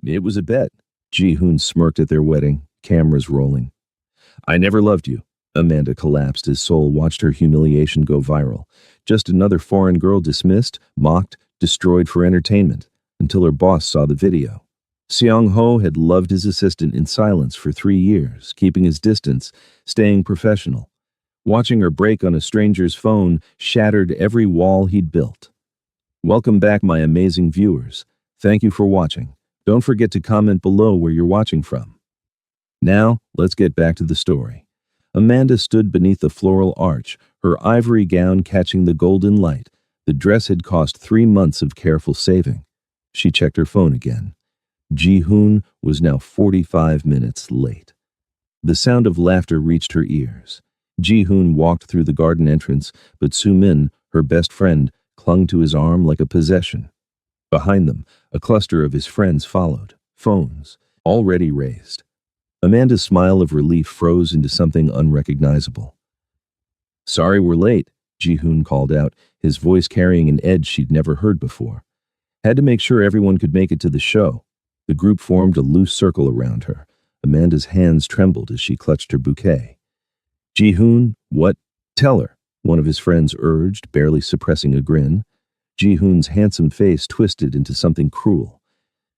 It was a bet. Ji-hoon smirked at their wedding, cameras rolling. I never loved you. Amanda collapsed as Seoul watched her humiliation go viral. Just another foreign girl dismissed, mocked, destroyed for entertainment, until her boss saw the video. Seong-ho had loved his assistant in silence for 3 years, keeping his distance, staying professional. Watching her break on a stranger's phone shattered every wall he'd built. Welcome back, my amazing viewers. Thank you for watching. Don't forget to comment below where you're watching from. Now, let's get back to the story. Amanda stood beneath the floral arch, her ivory gown catching the golden light. The dress had cost 3 months of careful saving. She checked her phone again. Ji-hoon was now 45 minutes late. The sound of laughter reached her ears. Ji-hoon walked through the garden entrance, but Soo-min, her best friend, clung to his arm like a possession. Behind them, a cluster of his friends followed, phones already raised. Amanda's smile of relief froze into something unrecognizable. Sorry we're late, Ji-hoon called out, his voice carrying an edge she'd never heard before. Had to make sure everyone could make it to the show. The group formed a loose circle around her. Amanda's hands trembled as she clutched her bouquet. Ji-hoon, what? Tell her, one of his friends urged, barely suppressing a grin. Ji-hoon's handsome face twisted into something cruel.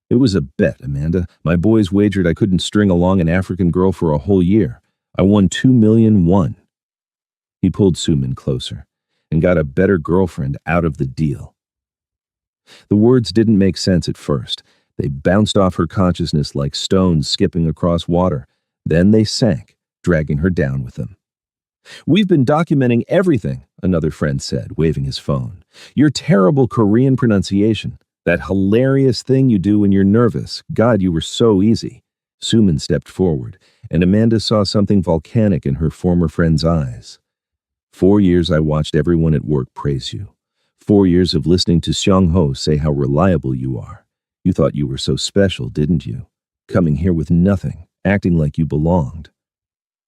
It was a bet, Amanda. My boys wagered I couldn't string along an African girl for a whole year. I won 2 million won. He pulled Soo-min closer and got a better girlfriend out of the deal. The words didn't make sense at first. They bounced off her consciousness like stones skipping across water. Then they sank, dragging her down with them. We've been documenting everything, another friend said, waving his phone. Your terrible Korean pronunciation. That hilarious thing you do when you're nervous. God, you were so easy. Soo-min stepped forward, and Amanda saw something volcanic in her former friend's eyes. 4 years I watched everyone at work praise you. 4 years of listening to Seong-ho say how reliable you are. You thought you were so special, didn't you? Coming here with nothing, acting like you belonged.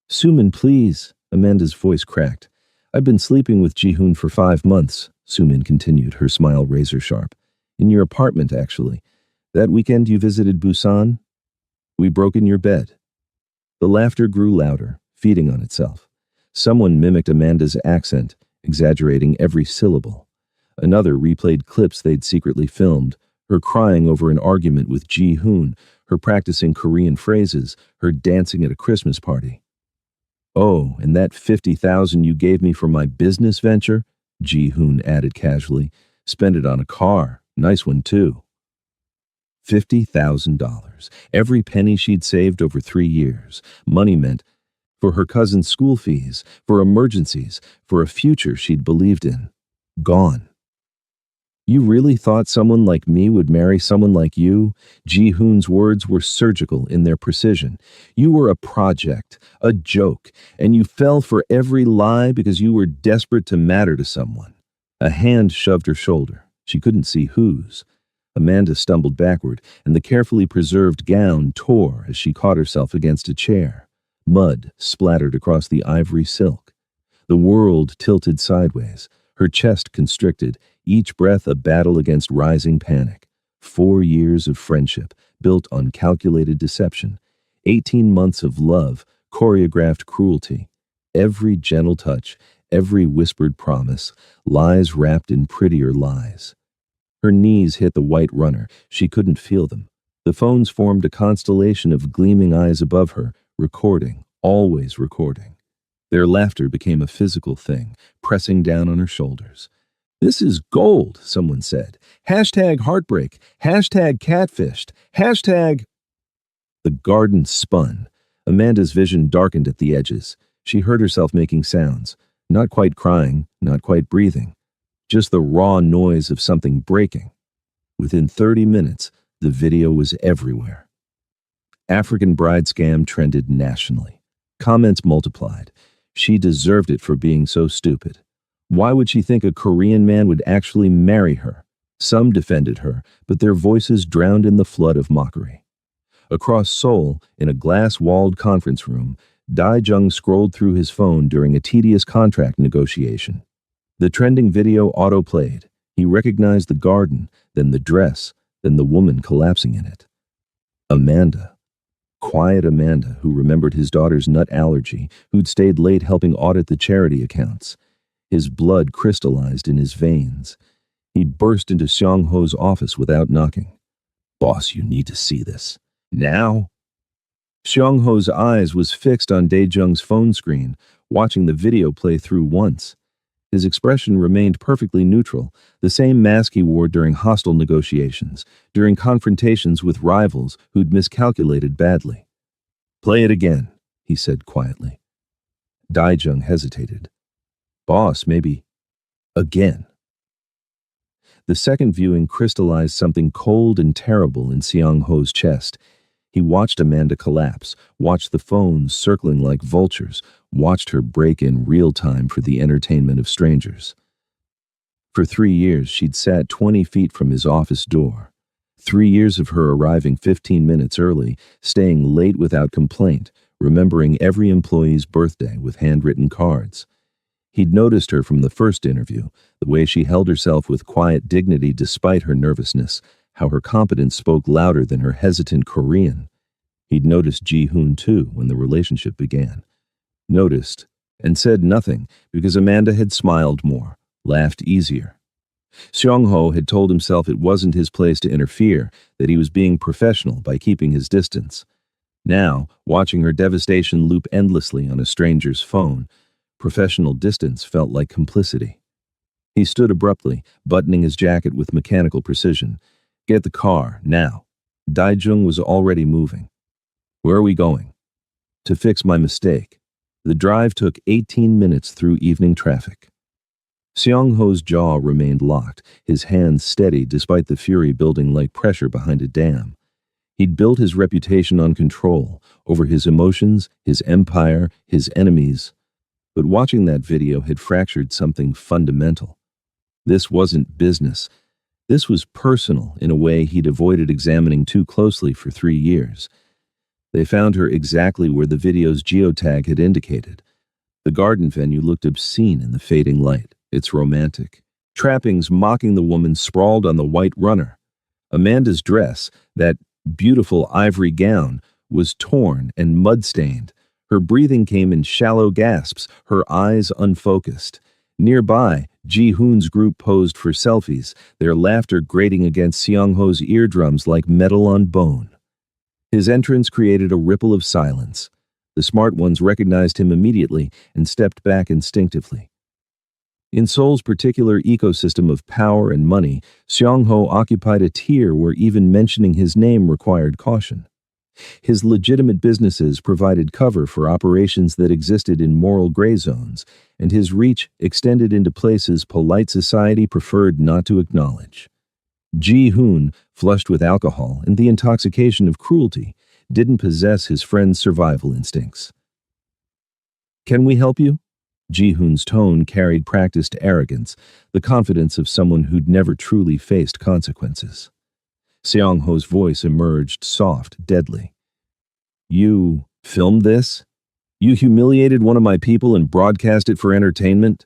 Soo-min, please. Amanda's voice cracked. I've been sleeping with Ji-hoon for 5 months, Soo-min continued, her smile razor-sharp. In your apartment, actually. That weekend you visited Busan? We broke in your bed. The laughter grew louder, feeding on itself. Someone mimicked Amanda's accent, exaggerating every syllable. Another replayed clips they'd secretly filmed, her crying over an argument with Ji-hoon, her practicing Korean phrases, her dancing at a Christmas party. Oh, and that 50,000 you gave me for my business venture? Ji-hoon added casually. Spent it on a car. Nice one, too. $50,000. Every penny she'd saved over 3 years. Money meant for her cousin's school fees, for emergencies, for a future she'd believed in. Gone. You really thought someone like me would marry someone like you? Ji-hoon's words were surgical in their precision. You were a project, a joke, and you fell for every lie because you were desperate to matter to someone. A hand shoved her shoulder. She couldn't see whose. Amanda stumbled backward, and the carefully preserved gown tore as she caught herself against a chair. Mud splattered across the ivory silk. The world tilted sideways, her chest constricted, each breath a battle against rising panic. 4 years of friendship, built on calculated deception. 18 months of love, choreographed cruelty. Every gentle touch, every whispered promise, lies wrapped in prettier lies. Her knees hit the white runner. She couldn't feel them. The phones formed a constellation of gleaming eyes above her, recording, always recording. Their laughter became a physical thing, pressing down on her shoulders. This is gold, someone said. Hashtag heartbreak. Hashtag catfished. Hashtag... The garden spun. Amanda's vision darkened at the edges. She heard herself making sounds. Not quite crying, not quite breathing. Just the raw noise of something breaking. Within 30 minutes, the video was everywhere. African bride scam trended nationally. Comments multiplied. She deserved it for being so stupid. Why would she think a Korean man would actually marry her? Some defended her, but their voices drowned in the flood of mockery. Across Seoul, in a glass-walled conference room, Dae-jung scrolled through his phone during a tedious contract negotiation. The trending video auto-played. He recognized the garden, then the dress, then the woman collapsing in it. Amanda. Quiet Amanda, who remembered his daughter's nut allergy, who'd stayed late helping audit the charity accounts. His blood crystallized in his veins. He burst into Xiang-Ho's office without knocking. "Boss, you need to see this. Now?" Xiang-Ho's eyes was fixed on Dae-jung's phone screen, watching the video play through once. His expression remained perfectly neutral, the same mask he wore during hostile negotiations, during confrontations with rivals who'd miscalculated badly. "Play it again," he said quietly. Dae-jung hesitated. "Boss, maybe again." The second viewing crystallized something cold and terrible in Xiang-Ho's chest. He watched Amanda collapse, watched the phones circling like vultures, watched her break in real time for the entertainment of strangers. For 3 years, she'd sat 20 feet from his office door. 3 years of her arriving 15 minutes early, staying late without complaint, remembering every employee's birthday with handwritten cards. He'd noticed her from the first interview, the way she held herself with quiet dignity despite her nervousness, how her competence spoke louder than her hesitant Korean. He'd noticed Ji-hoon too when the relationship began. Noticed, and said nothing because Amanda had smiled more, laughed easier. Xiang-Ho had told himself it wasn't his place to interfere, that he was being professional by keeping his distance. Now, watching her devastation loop endlessly on a stranger's phone, professional distance felt like complicity. He stood abruptly, buttoning his jacket with mechanical precision. "Get the car, now." Dae-jung was already moving. "Where are we going?" "To fix my mistake." The drive took 18 minutes through evening traffic. Xiang-Ho's jaw remained locked, his hands steady despite the fury building like pressure behind a dam. He'd built his reputation on control, over his emotions, his empire, his enemies. But watching that video had fractured something fundamental. This wasn't business. This was personal in a way he'd avoided examining too closely for 3 years. They found her exactly where the video's geotag had indicated. The garden venue looked obscene in the fading light. It's romantic. Trappings mocking the woman sprawled on the white runner. Amanda's dress, that beautiful ivory gown, was torn and mud-stained. Her breathing came in shallow gasps, her eyes unfocused. Nearby, Ji-hoon's group posed for selfies, their laughter grating against Xiang-Ho's eardrums like metal on bone. His entrance created a ripple of silence. The smart ones recognized him immediately and stepped back instinctively. In Seoul's particular ecosystem of power and money, Xiang-Ho occupied a tier where even mentioning his name required caution. His legitimate businesses provided cover for operations that existed in moral gray zones, and his reach extended into places polite society preferred not to acknowledge. Ji-hoon, flushed with alcohol and the intoxication of cruelty, didn't possess his friend's survival instincts. "Can we help you?" Ji-hoon's tone carried practiced arrogance, the confidence of someone who'd never truly faced consequences. Xiang-Ho's voice emerged soft, deadly. "You filmed this? You humiliated one of my people and broadcast it for entertainment?"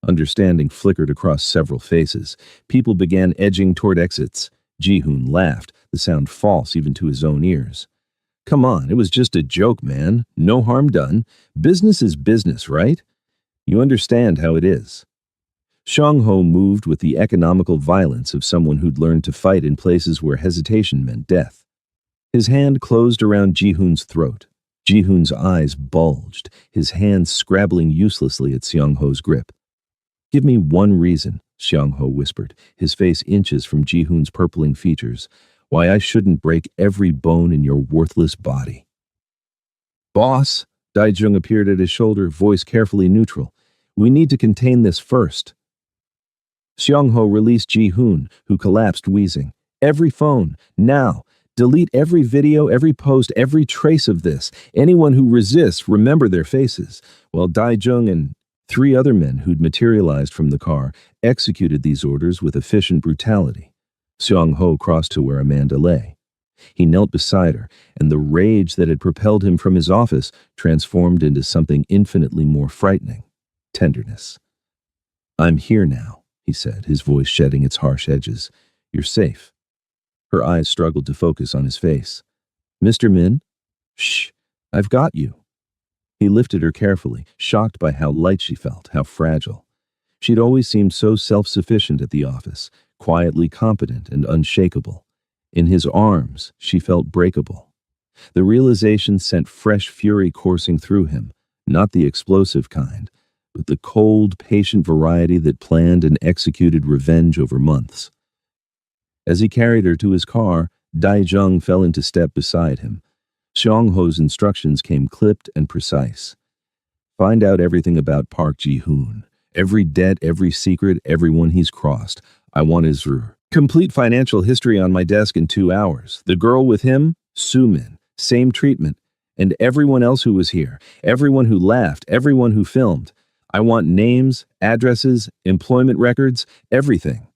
Understanding flickered across several faces. People began edging toward exits. Ji-hoon laughed, the sound false even to his own ears. "Come on, it was just a joke, man. No harm done. Business is business, right? You understand how it is." Xiang-Ho moved with the economical violence of someone who'd learned to fight in places where hesitation meant death. His hand closed around Ji-hoon's throat. Ji-hoon's eyes bulged, his hands scrabbling uselessly at Xiang-Ho's grip. "Give me one reason," Xiang-Ho whispered, his face inches from Ji-hoon's purpling features, "why I shouldn't break every bone in your worthless body." "Boss," Dae-jung appeared at his shoulder, voice carefully neutral. "We need to contain this first." Xiang-Ho released Ji-hoon, who collapsed wheezing. "Every phone, now. Delete every video, every post, every trace of this. Anyone who resists, remember their faces." While Dae-jung and 3 other men who'd materialized from the car executed these orders with efficient brutality. Xiang-Ho crossed to where Amanda lay. He knelt beside her, and the rage that had propelled him from his office transformed into something infinitely more frightening: tenderness. "I'm here now," he said, his voice shedding its harsh edges. "You're safe." Her eyes struggled to focus on his face. Mr. Min? Shh, I've got you. He lifted her carefully, shocked by how light she felt, how fragile. She'd always seemed so self-sufficient at the office, quietly competent and unshakable. In his arms, she felt breakable. The realization sent fresh fury coursing through him, not the explosive kind, but the cold, patient variety that planned and executed revenge over months. As he carried her to his car, Daijung fell into step beside him. Xiangho's instructions came clipped and precise. Find out everything about Park Ji-hoon. Every debt, every secret, everyone he's crossed. I want his complete financial history on my desk in 2 hours. The girl with him, Soo-min, same treatment. And everyone else who was here, everyone who laughed, everyone who filmed. I want names, addresses, employment records, everything.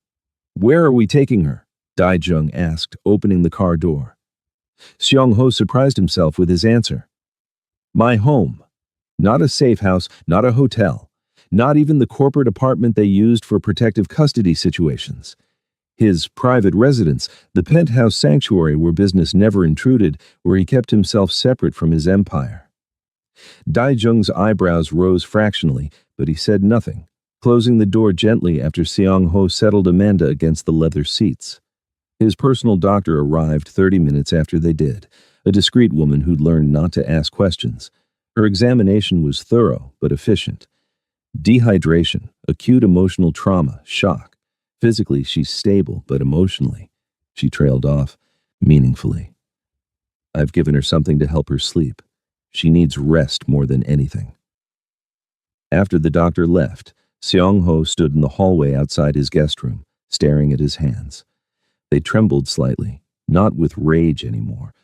Where are we taking her? Daijung asked, opening the car door. Xiangho surprised himself with his answer. My home. Not a safe house, not a hotel, not even the corporate apartment they used for protective custody situations. His private residence, the penthouse sanctuary where business never intruded, where he kept himself separate from his empire. Daijung's eyebrows rose fractionally, but he said nothing, closing the door gently after Xiangho settled Amanda against the leather seats. His personal doctor arrived 30 minutes after they did, a discreet woman who'd learned not to ask questions. Her examination was thorough but efficient. Dehydration, acute emotional trauma, shock. Physically, she's stable, but emotionally, she trailed off, meaningfully. I've given her something to help her sleep. She needs rest more than anything. After the doctor left, Xiangho stood in the hallway outside his guest room, staring at his hands. They trembled slightly, not with rage anymore,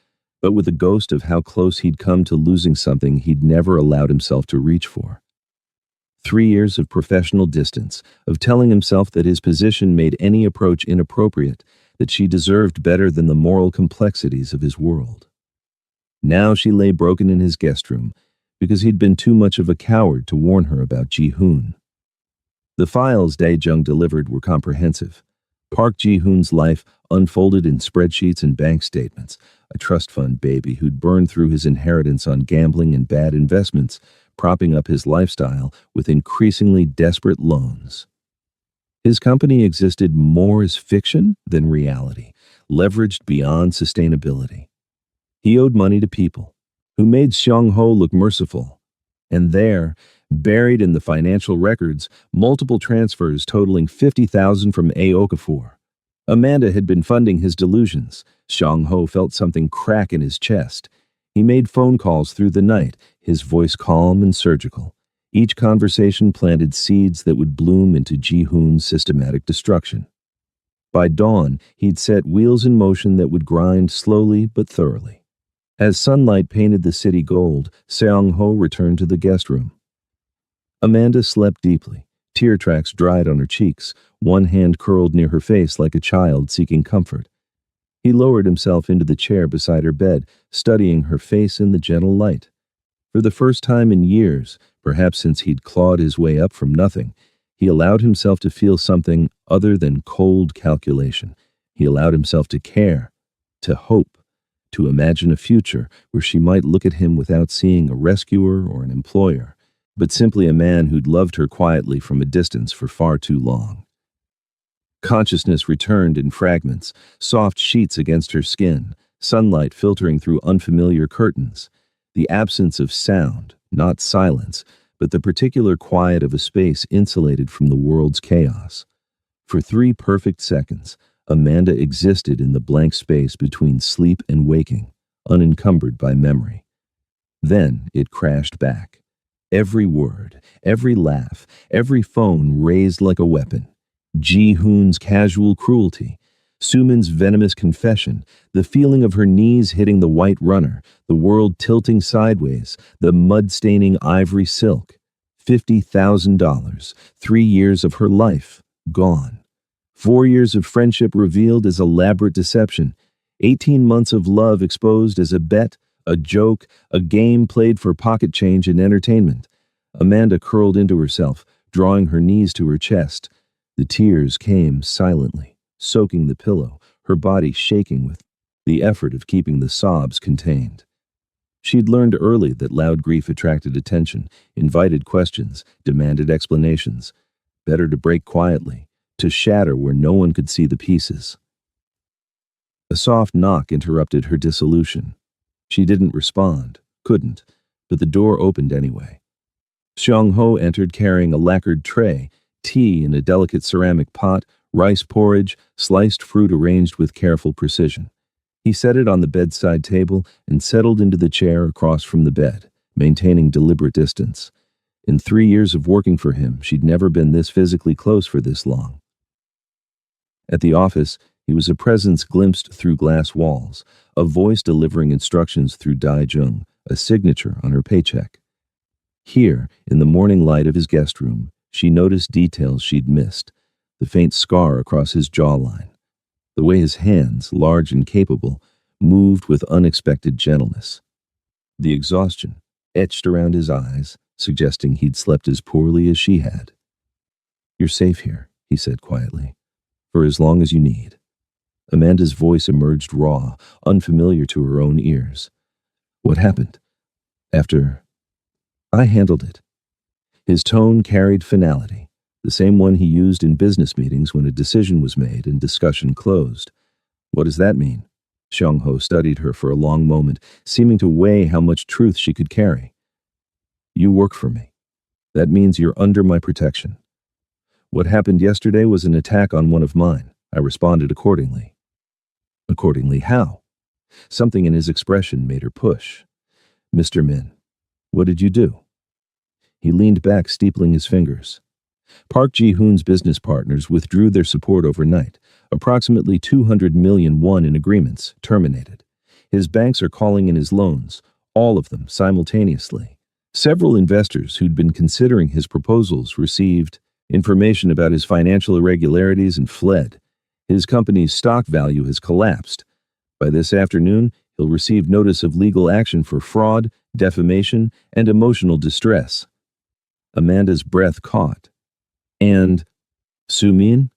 but with a ghost of how close he'd come to losing something he'd never allowed himself to reach for. 3 years of professional distance, of telling himself that his position made any approach inappropriate, that she deserved better than the moral complexities of his world. Now she lay broken in his guest room because he'd been too much of a coward to warn her about Ji-hoon. The files Daijung delivered were comprehensive. Park Ji-hoon's life unfolded in spreadsheets and bank statements, a trust fund baby who'd burned through his inheritance on gambling and bad investments, propping up his lifestyle with increasingly desperate loans. His company existed more as fiction than reality, leveraged beyond sustainability. He owed money to people who made Xiangho look merciful. And there, buried in the financial records, multiple transfers totaling 50,000 from Okafor. Amanda had been funding his delusions. Xiangho felt something crack in his chest. He made phone calls through the night, his voice calm and surgical. Each conversation planted seeds that would bloom into Ji-hoon's systematic destruction. By dawn, he'd set wheels in motion that would grind slowly but thoroughly. As sunlight painted the city gold, Seong-ho returned to the guest room. Amanda slept deeply. Tear tracks dried on her cheeks, one hand curled near her face like a child seeking comfort. He lowered himself into the chair beside her bed, studying her face in the gentle light. For the first time in years, perhaps since he'd clawed his way up from nothing, he allowed himself to feel something other than cold calculation. He allowed himself to care, to hope, to imagine a future where she might look at him without seeing a rescuer or an employer, but simply a man who'd loved her quietly from a distance for far too long. Consciousness returned in fragments, soft sheets against her skin, sunlight filtering through unfamiliar curtains, the absence of sound, not silence, but the particular quiet of a space insulated from the world's chaos. For 3 perfect seconds, Amanda existed in the blank space between sleep and waking, unencumbered by memory. Then it crashed back. Every word, every laugh, every phone raised like a weapon. Ji-hoon's casual cruelty, Sumin's venomous confession, the feeling of her knees hitting the white runner, the world tilting sideways, the mud-staining ivory silk. $50,000, 3 years of her life, gone. 4 years of friendship revealed as elaborate deception. 18 months of love exposed as a bet, a joke, a game played for pocket change and entertainment. Amanda curled into herself, drawing her knees to her chest. The tears came silently, soaking the pillow, her body shaking with the effort of keeping the sobs contained. She'd learned early that loud grief attracted attention, invited questions, demanded explanations. Better to break quietly, to shatter where no one could see the pieces. A soft knock interrupted her dissolution. She didn't respond, couldn't, but the door opened anyway. Xiang-ho entered carrying a lacquered tray, tea in a delicate ceramic pot, rice porridge, sliced fruit arranged with careful precision. He set it on the bedside table and settled into the chair across from the bed, maintaining deliberate distance. In 3 years of working for him, she'd never been this physically close for this long. At the office, he was a presence glimpsed through glass walls, a voice delivering instructions through Daijung, a signature on her paycheck. Here, in the morning light of his guest room, she noticed details she'd missed, the faint scar across his jawline, the way his hands, large and capable, moved with unexpected gentleness. The exhaustion etched around his eyes, suggesting he'd slept as poorly as she had. "You're safe here," he said quietly, "for as long as you need." Amanda's voice emerged raw, unfamiliar to her own ears. "What happened? I handled it." His tone carried finality, the same one he used in business meetings when a decision was made and discussion closed. "What does that mean?" Xiang-ho studied her for a long moment, seeming to weigh how much truth she could carry. "You work for me. That means you're under my protection. What happened yesterday was an attack on one of mine. I responded accordingly." "Accordingly how?" Something in his expression made her push. "Mr. Min, what did you do?" He leaned back, steepling his fingers. Park Ji-hoon's business partners withdrew their support overnight. Approximately 200 million won in agreements terminated. His banks are calling in his loans, all of them simultaneously. Several investors who'd been considering his proposals received information about his financial irregularities and fled. His company's stock value has collapsed. By this afternoon, he'll receive notice of legal action for fraud, defamation, and emotional distress. Amanda's breath caught. "And Sumin?"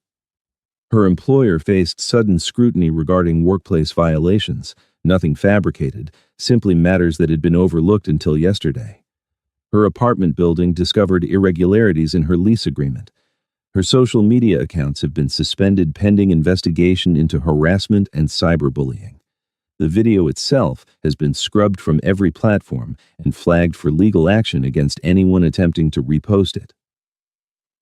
Her employer faced sudden scrutiny regarding workplace violations, nothing fabricated, simply matters that had been overlooked until yesterday. Her apartment building discovered irregularities in her lease agreement. Her social media accounts have been suspended pending investigation into harassment and cyberbullying. The video itself has been scrubbed from every platform and flagged for legal action against anyone attempting to repost it.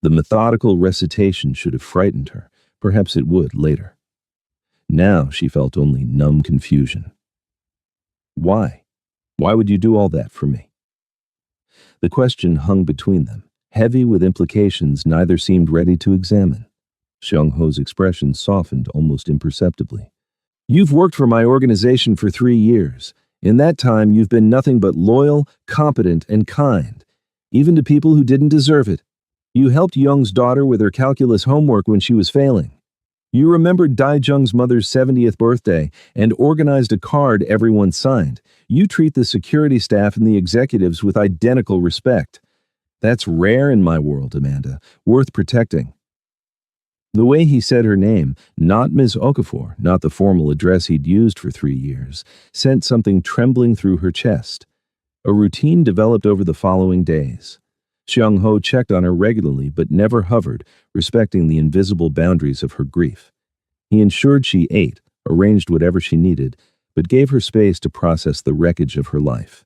The methodical recitation should have frightened her. Perhaps it would later. Now she felt only numb confusion. Why? Why would you do all that for me? The question hung between them, heavy with implications neither seemed ready to examine. Xiang-ho's expression softened almost imperceptibly. "You've worked for my organization for 3 years. In that time, you've been nothing but loyal, competent, and kind, even to people who didn't deserve it. You helped Young's daughter with her calculus homework when she was failing. You remembered Daijung's mother's 70th birthday and organized a card everyone signed. You treat the security staff and the executives with identical respect. That's rare in my world, Amanda, worth protecting." The way he said her name, not Ms. Okafor, not the formal address he'd used for 3 years, sent something trembling through her chest. A routine developed over the following days. Xiang-ho checked on her regularly but never hovered, respecting the invisible boundaries of her grief. He ensured she ate, arranged whatever she needed, but gave her space to process the wreckage of her life.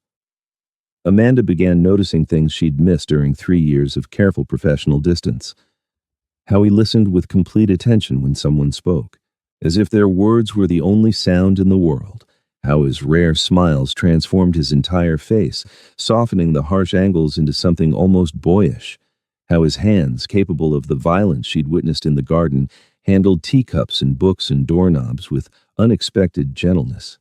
Amanda began noticing things she'd missed during 3 years of careful professional distance. How he listened with complete attention when someone spoke, as if their words were the only sound in the world. How his rare smiles transformed his entire face, softening the harsh angles into something almost boyish. How his hands, capable of the violence she'd witnessed in the garden, handled teacups and books and doorknobs with unexpected gentleness.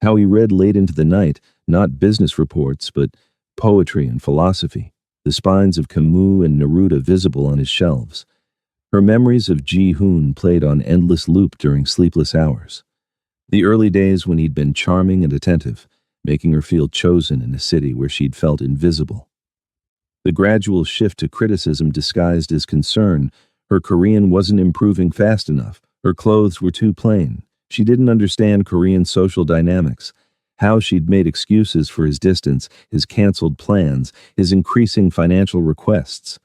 How he read late into the night, not business reports, but poetry and philosophy, the spines of Camus and Neruda visible on his shelves. Her memories of Ji-hoon played on endless loop during sleepless hours. The early days when he'd been charming and attentive, making her feel chosen in a city where she'd felt invisible. The gradual shift to criticism disguised as concern. Her Korean wasn't improving fast enough. Her clothes were too plain. She didn't understand Korean social dynamics, how she'd made excuses for his distance, his canceled plans, his increasing financial requests.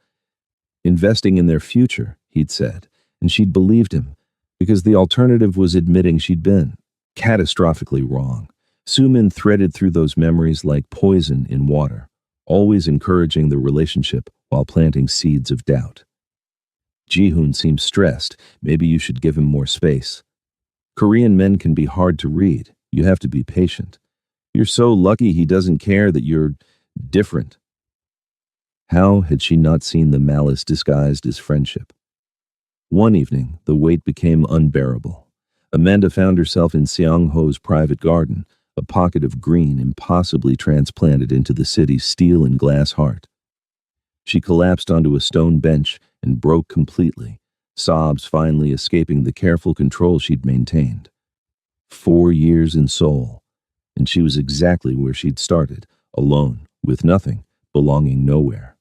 Investing in their future, he'd said, and she'd believed him, because the alternative was admitting she'd been catastrophically wrong. Sumin threaded through those memories like poison in water, always encouraging the relationship while planting seeds of doubt. Ji-hoon seemed stressed. Maybe you should give him more space. Korean men can be hard to read. You have to be patient. You're so lucky he doesn't care that you're different. How had she not seen the malice disguised as friendship? One evening, the weight became unbearable. Amanda found herself in Seong-ho's private garden, a pocket of green impossibly transplanted into the city's steel and glass heart. She collapsed onto a stone bench and broke completely, sobs finally escaping the careful control she'd maintained. 4 years in Seoul, and she was exactly where she'd started, alone, with nothing, belonging nowhere.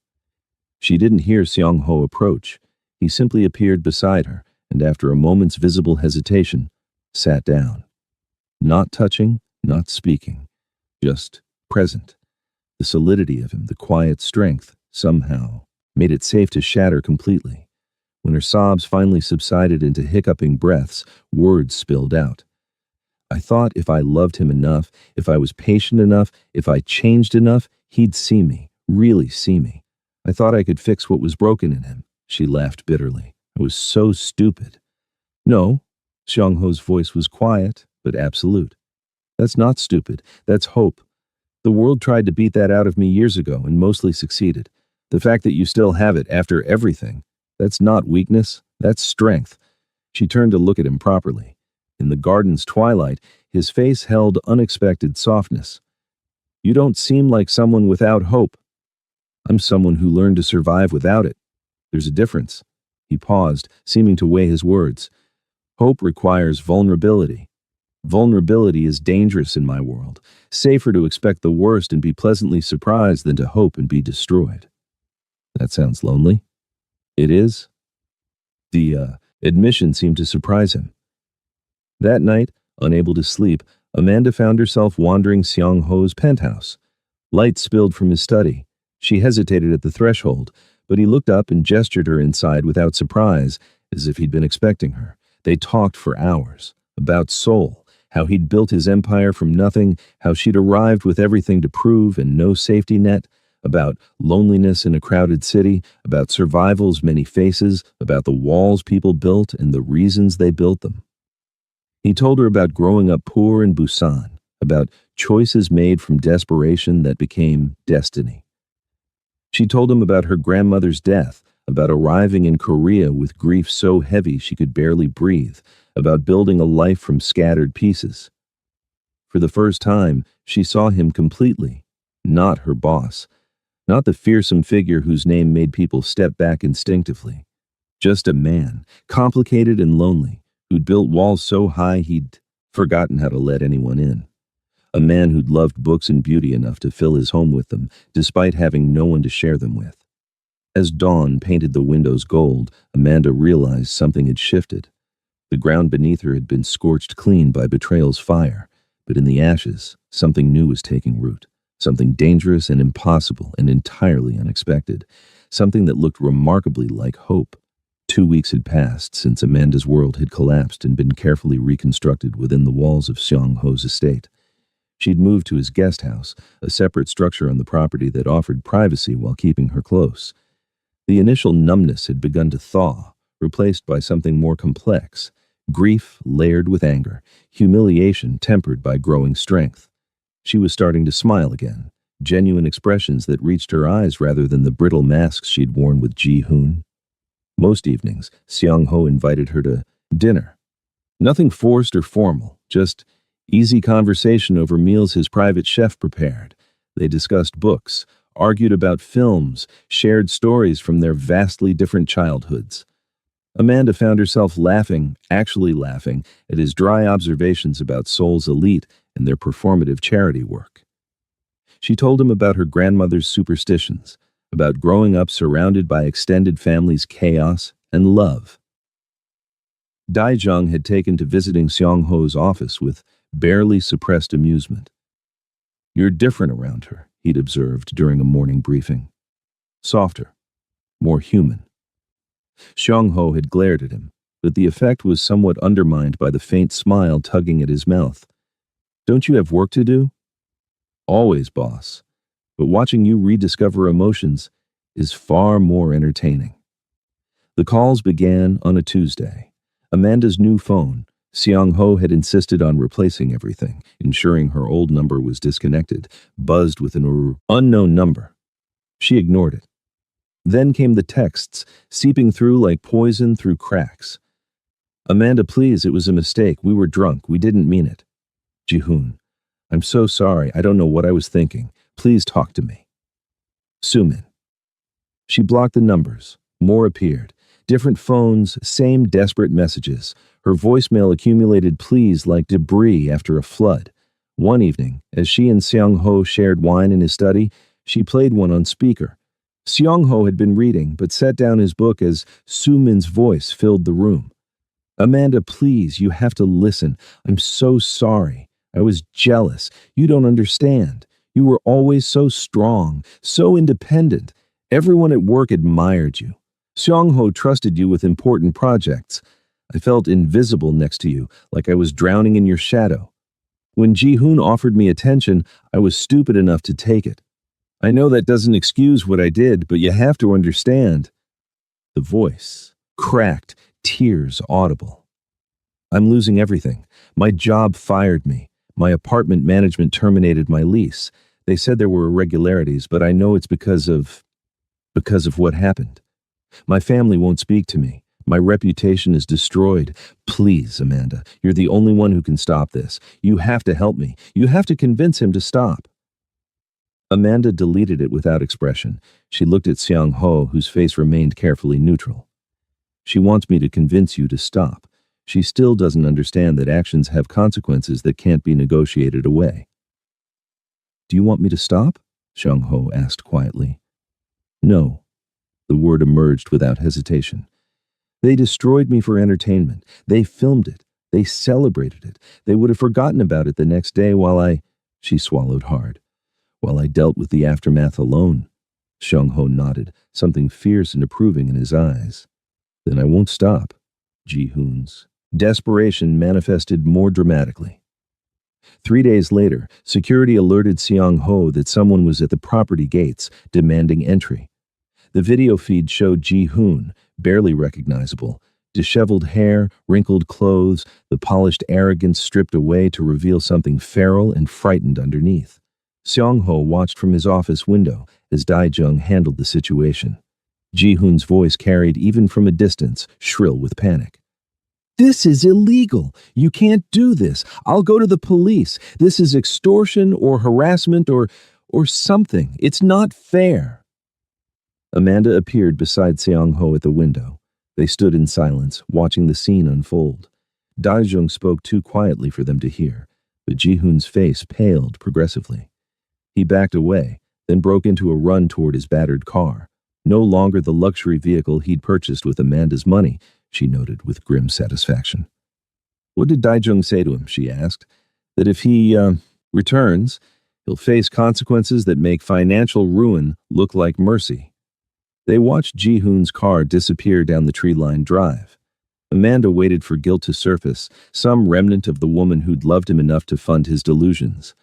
She didn't hear Seong-ho approach. He simply appeared beside her, and after a moment's visible hesitation, sat down. Not touching, not speaking, just present. The solidity of him, the quiet strength, somehow, made it safe to shatter completely. When her sobs finally subsided into hiccuping breaths, words spilled out. I thought if I loved him enough, if I was patient enough, if I changed enough, he'd see me, really see me. I thought I could fix what was broken in him. She laughed bitterly. I was so stupid. No, Seong-ho's voice was quiet, but absolute. That's not stupid. That's hope. The world tried to beat that out of me years ago and mostly succeeded. The fact that you still have it after everything, that's not weakness, that's strength. She turned to look at him properly. In the garden's twilight, his face held unexpected softness. You don't seem like someone without hope. I'm someone who learned to survive without it. There's a difference. He paused, seeming to weigh his words. Hope requires vulnerability. Vulnerability is dangerous in my world. Safer to expect the worst and be pleasantly surprised than to hope and be destroyed. That sounds lonely. It is. The admission seemed to surprise him. That night, unable to sleep, Amanda found herself wandering Seong-ho's penthouse. Light spilled from his study. She hesitated at the threshold, but he looked up and gestured her inside without surprise, as if he'd been expecting her. They talked for hours, about Seoul, how he'd built his empire from nothing, how she'd arrived with everything to prove and no safety net, about loneliness in a crowded city, about survival's many faces, about the walls people built and the reasons they built them. He told her about growing up poor in Busan, about choices made from desperation that became destiny. She told him about her grandmother's death, about arriving in Korea with grief so heavy she could barely breathe, about building a life from scattered pieces. For the first time, she saw him completely, not her boss, not the fearsome figure whose name made people step back instinctively. Just a man, complicated and lonely, who'd built walls so high he'd forgotten how to let anyone in. A man who'd loved books and beauty enough to fill his home with them, despite having no one to share them with. As dawn painted the windows gold, Amanda realized something had shifted. The ground beneath her had been scorched clean by betrayal's fire, but in the ashes, something new was taking root. Something dangerous and impossible and entirely unexpected. Something that looked remarkably like hope. 2 weeks had passed since Amanda's world had collapsed and been carefully reconstructed within the walls of Seong-ho's estate. She'd moved to his guest house, a separate structure on the property that offered privacy while keeping her close. The initial numbness had begun to thaw, replaced by something more complex. Grief layered with anger, humiliation tempered by growing strength. She was starting to smile again, genuine expressions that reached her eyes rather than the brittle masks she'd worn with Ji-hoon. Most evenings, Seong-ho invited her to dinner. Nothing forced or formal, just easy conversation over meals his private chef prepared. They discussed books, argued about films, shared stories from their vastly different childhoods. Amanda found herself laughing, actually laughing, at his dry observations about Seoul's elite and their performative charity work. She told him about her grandmother's superstitions, about growing up surrounded by extended family's chaos and love. Daijung had taken to visiting Xiang-Ho's office with barely suppressed amusement. "You're different around her," he'd observed during a morning briefing. "Softer, more human." Xiang-Ho had glared at him, but the effect was somewhat undermined by the faint smile tugging at his mouth. "Don't you have work to do?" "Always, boss. But watching you rediscover emotions is far more entertaining." The calls began on a Tuesday. Amanda's new phone, Xiang-Ho had insisted on replacing everything, ensuring her old number was disconnected, buzzed with an unknown number. She ignored it. Then came the texts, seeping through like poison through cracks. "Amanda, please, it was a mistake. We were drunk. We didn't mean it." "Ji-hoon, I'm so sorry. I don't know what I was thinking. Please talk to me." "Sumin." She blocked the numbers. More appeared. Different phones, same desperate messages. Her voicemail accumulated pleas like debris after a flood. One evening, as she and Xiang-Ho shared wine in his study, she played one on speaker. Xiang-Ho had been reading, but set down his book as Sumin's voice filled the room. "Amanda, please, you have to listen. I'm so sorry. I was jealous. You don't understand. You were always so strong, so independent. Everyone at work admired you. Xiang-Ho trusted you with important projects. I felt invisible next to you, like I was drowning in your shadow. When Ji-hoon offered me attention, I was stupid enough to take it. I know that doesn't excuse what I did, but you have to understand." The voice cracked, tears audible. "I'm losing everything. My job fired me. My apartment management terminated my lease. They said there were irregularities, but I know it's because of what happened. My family won't speak to me. My reputation is destroyed. Please, Amanda, you're the only one who can stop this. You have to help me. You have to convince him to stop." Amanda deleted it without expression. She looked at Xiang-Ho, whose face remained carefully neutral. "She wants me to convince you to stop. She still doesn't understand that actions have consequences that can't be negotiated away." "Do you want me to stop?" Xiang-Ho asked quietly. "No." The word emerged without hesitation. "They destroyed me for entertainment. They filmed it. They celebrated it. They would have forgotten about it the next day She swallowed hard. "While I dealt with the aftermath alone." Xiang-Ho nodded, something fierce and approving in his eyes. "Then I won't stop." Ji-hoon's desperation manifested more dramatically. 3 days later, security alerted Xiang-Ho that someone was at the property gates, demanding entry. The video feed showed Ji-hoon, barely recognizable, disheveled hair, wrinkled clothes, the polished arrogance stripped away to reveal something feral and frightened underneath. Xiang-Ho watched from his office window as Daijung handled the situation. Ji-hoon's voice carried even from a distance, shrill with panic. "This is illegal. You can't do this. I'll go to the police. This is extortion or harassment or something. It's not fair." Amanda appeared beside Xiang-Ho at the window. They stood in silence, watching the scene unfold. Daijung spoke too quietly for them to hear, but Ji-hoon's face paled progressively. He backed away, then broke into a run toward his battered car. No longer the luxury vehicle he'd purchased with Amanda's money, she noted with grim satisfaction. "What did Daijung say to him?" she asked. "That if he, returns, he'll face consequences that make financial ruin look like mercy." They watched Ji-hoon's car disappear down the tree-lined drive. Amanda waited for guilt to surface, some remnant of the woman who'd loved him enough to fund his delusions.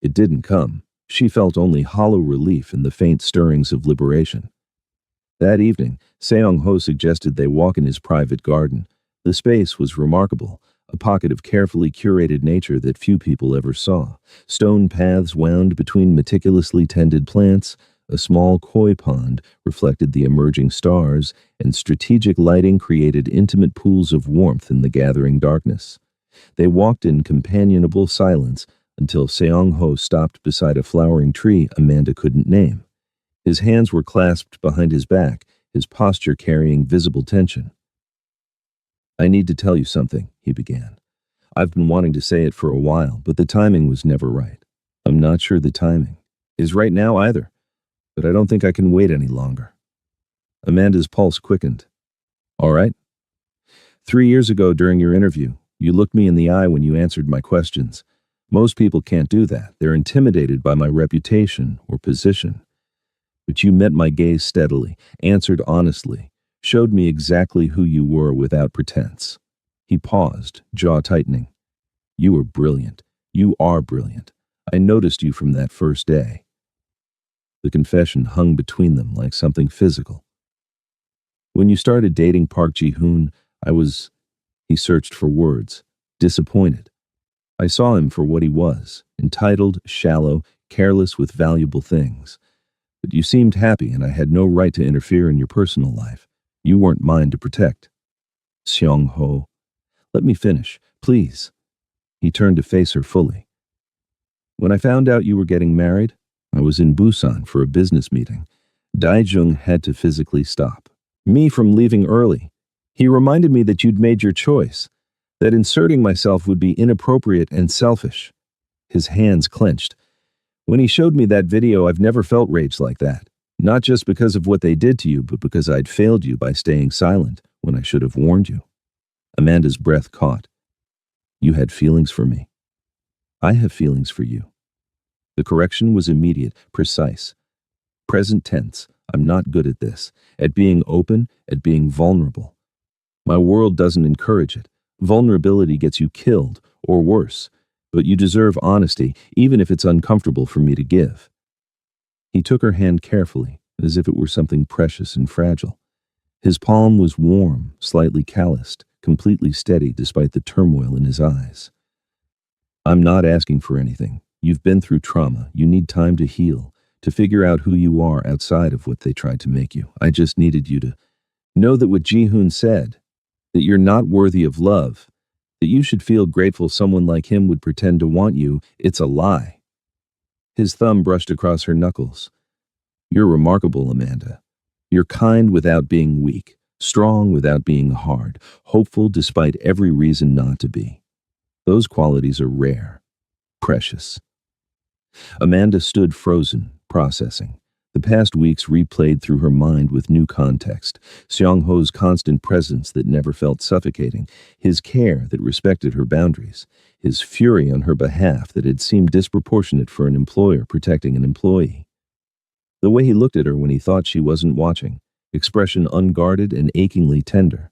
It didn't come. She felt only hollow relief in the faint stirrings of liberation. That evening, Seong-ho suggested they walk in his private garden. The space was remarkable, a pocket of carefully curated nature that few people ever saw. Stone paths wound between meticulously tended plants. A small koi pond reflected the emerging stars, and strategic lighting created intimate pools of warmth in the gathering darkness. They walked in companionable silence until Seong-ho stopped beside a flowering tree Amanda couldn't name. His hands were clasped behind his back, his posture carrying visible tension. "I need to tell you something," he began. "I've been wanting to say it for a while, but the timing was never right. I'm not sure the timing is right now either. But I don't think I can wait any longer." Amanda's pulse quickened. "All right." 3 years ago during your interview, you looked me in the eye when you answered my questions. Most people can't do that. They're intimidated by my reputation or position. But you met my gaze steadily, answered honestly, showed me exactly who you were without pretense. He paused, jaw tightening. You were brilliant. You are brilliant. I noticed you from that first day. The confession hung between them like something physical. When you started dating Park Ji-hoon, he searched for words, disappointed. I saw him for what he was, entitled, shallow, careless with valuable things. But you seemed happy and I had no right to interfere in your personal life. You weren't mine to protect. Seong-ho, let me finish, please. He turned to face her fully. When I found out you were getting married, I was in Busan for a business meeting. Daijung had to physically stop me from leaving early. He reminded me that you'd made your choice, that inserting myself would be inappropriate and selfish. His hands clenched. When he showed me that video, I've never felt rage like that. Not just because of what they did to you, but because I'd failed you by staying silent when I should have warned you. Amanda's breath caught. You had feelings for me. I have feelings for you. The correction was immediate, precise. Present tense. I'm not good at this, at being open, at being vulnerable. My world doesn't encourage it. Vulnerability gets you killed, or worse. But you deserve honesty, even if it's uncomfortable for me to give. He took her hand carefully, as if it were something precious and fragile. His palm was warm, slightly calloused, completely steady despite the turmoil in his eyes. I'm not asking for anything. You've been through trauma. You need time to heal, to figure out who you are outside of what they tried to make you. I just needed you to know that what Ji-hoon said, that you're not worthy of love, that you should feel grateful someone like him would pretend to want you, it's a lie. His thumb brushed across her knuckles. You're remarkable, Amanda. You're kind without being weak, strong without being hard, hopeful despite every reason not to be. Those qualities are rare, precious. Amanda stood frozen, processing. The past weeks replayed through her mind with new context. Seong-ho's constant presence that never felt suffocating, his care that respected her boundaries, his fury on her behalf that had seemed disproportionate for an employer protecting an employee. The way he looked at her when he thought she wasn't watching, expression unguarded and achingly tender.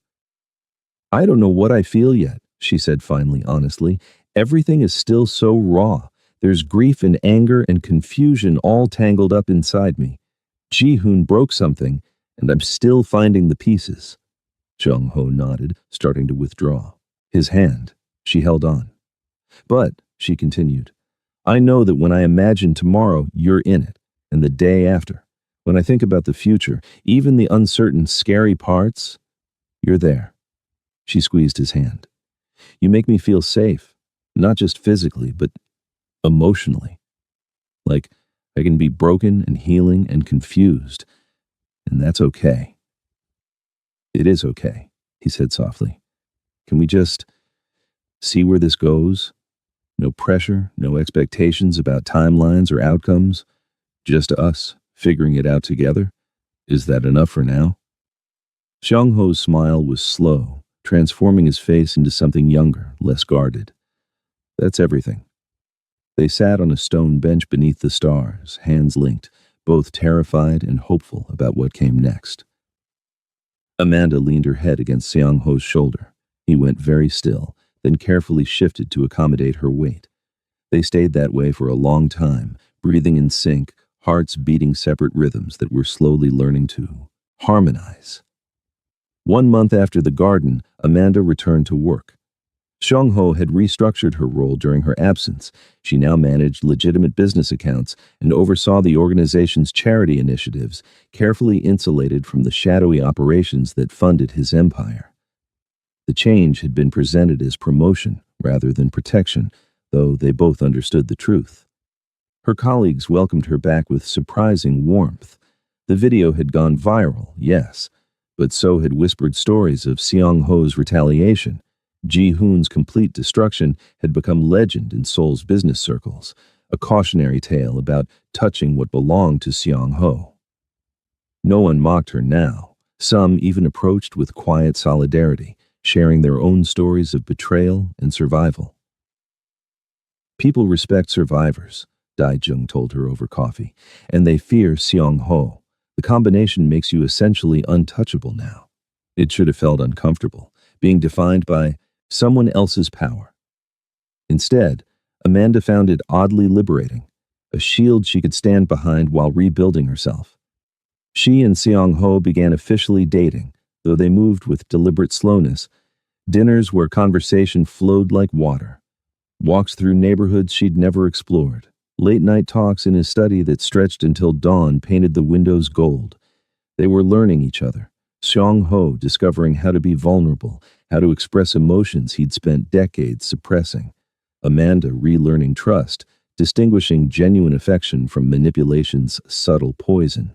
I don't know what I feel yet, she said finally, honestly. Everything is still so raw. There's grief and anger and confusion all tangled up inside me. Ji-hoon broke something, and I'm still finding the pieces. Seong-ho nodded, starting to withdraw. His hand, she held on. But, she continued, I know that when I imagine tomorrow, you're in it, and the day after. When I think about the future, even the uncertain, scary parts, you're there. She squeezed his hand. You make me feel safe, not just physically, but emotionally. Like I can be broken and healing and confused, and that's okay. It is okay, he said softly. Can we just see where this goes? No pressure, no expectations about timelines or outcomes, just us figuring it out together. Is that enough for now? Seong-ho's smile was slow, transforming his face into something younger, less guarded. That's everything. They sat on a stone bench beneath the stars, hands linked, both terrified and hopeful about what came next. Amanda leaned her head against Seong-ho's shoulder. He went very still, then carefully shifted to accommodate her weight. They stayed that way for a long time, breathing in sync, hearts beating separate rhythms that were slowly learning to harmonize. 1 month after the garden, Amanda returned to work. Seong-ho had restructured her role during her absence. She now managed legitimate business accounts and oversaw the organization's charity initiatives, carefully insulated from the shadowy operations that funded his empire. The change had been presented as promotion rather than protection, though they both understood the truth. Her colleagues welcomed her back with surprising warmth. The video had gone viral, yes, but so had whispered stories of Seong-ho's retaliation. Ji-hoon's complete destruction had become legend in Seoul's business circles, a cautionary tale about touching what belonged to Seong-ho. No one mocked her now. Some even approached with quiet solidarity, sharing their own stories of betrayal and survival. People respect survivors, Dai Jung told her over coffee, and they fear Seong Ho. The combination makes you essentially untouchable now. It should have felt uncomfortable, being defined by someone else's power. Instead, Amanda found it oddly liberating, a shield she could stand behind while rebuilding herself. She and Seong Ho began officially dating, though they moved with deliberate slowness, dinners where conversation flowed like water, walks through neighborhoods she'd never explored, late-night talks in his study that stretched until dawn painted the windows gold. They were learning each other, Seong Ho discovering how to be vulnerable, how to express emotions he'd spent decades suppressing, Amanda relearning trust, distinguishing genuine affection from manipulation's subtle poison.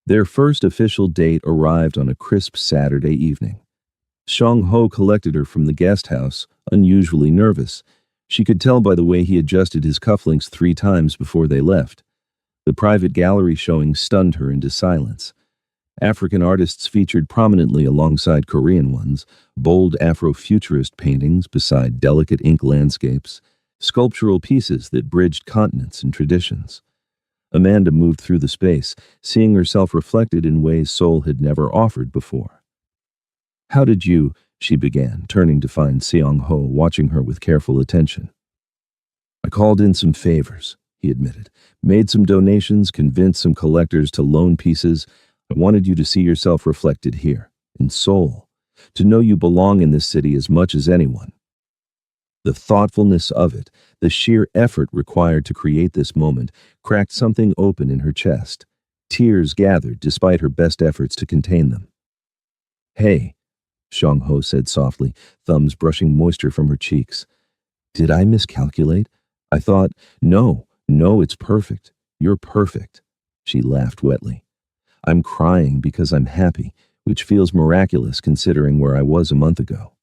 Their first official date arrived on a crisp Saturday evening. Seong Ho collected her from the guest house, unusually nervous. She could tell by the way he adjusted his cufflinks 3 times before they left. The private gallery showing stunned her into silence. African artists featured prominently alongside Korean ones, bold Afrofuturist paintings beside delicate ink landscapes, sculptural pieces that bridged continents and traditions. Amanda moved through the space, seeing herself reflected in ways Seoul had never offered before. "How did you," she began, turning to find Seong Ho watching her with careful attention. "I called in some favors," he admitted. "Made some donations, convinced some collectors to loan pieces. I wanted you to see yourself reflected here, in Seoul, to know you belong in this city as much as anyone." The thoughtfulness of it, the sheer effort required to create this moment, cracked something open in her chest. Tears gathered despite her best efforts to contain them. "Hey," Seong Ho said softly, thumbs brushing moisture from her cheeks. "Did I miscalculate? I thought, no, it's perfect. You're perfect." She laughed wetly. "I'm crying because I'm happy, which feels miraculous considering where I was a month ago."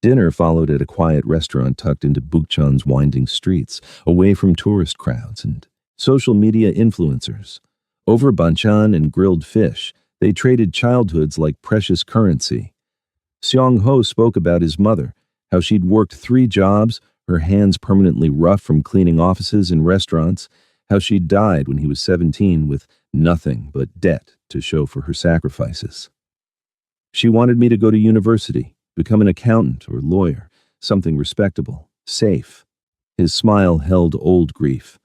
Dinner followed at a quiet restaurant tucked into Bukchon's winding streets, away from tourist crowds and social media influencers. Over banchan and grilled fish, they traded childhoods like precious currency. Seong Ho spoke about his mother, how she'd worked 3 jobs, her hands permanently rough from cleaning offices and restaurants, how she'd died when he was 17 with nothing but debt to show for her sacrifices. "She wanted me to go to university, become an accountant or lawyer, something respectable, safe." His smile held old grief.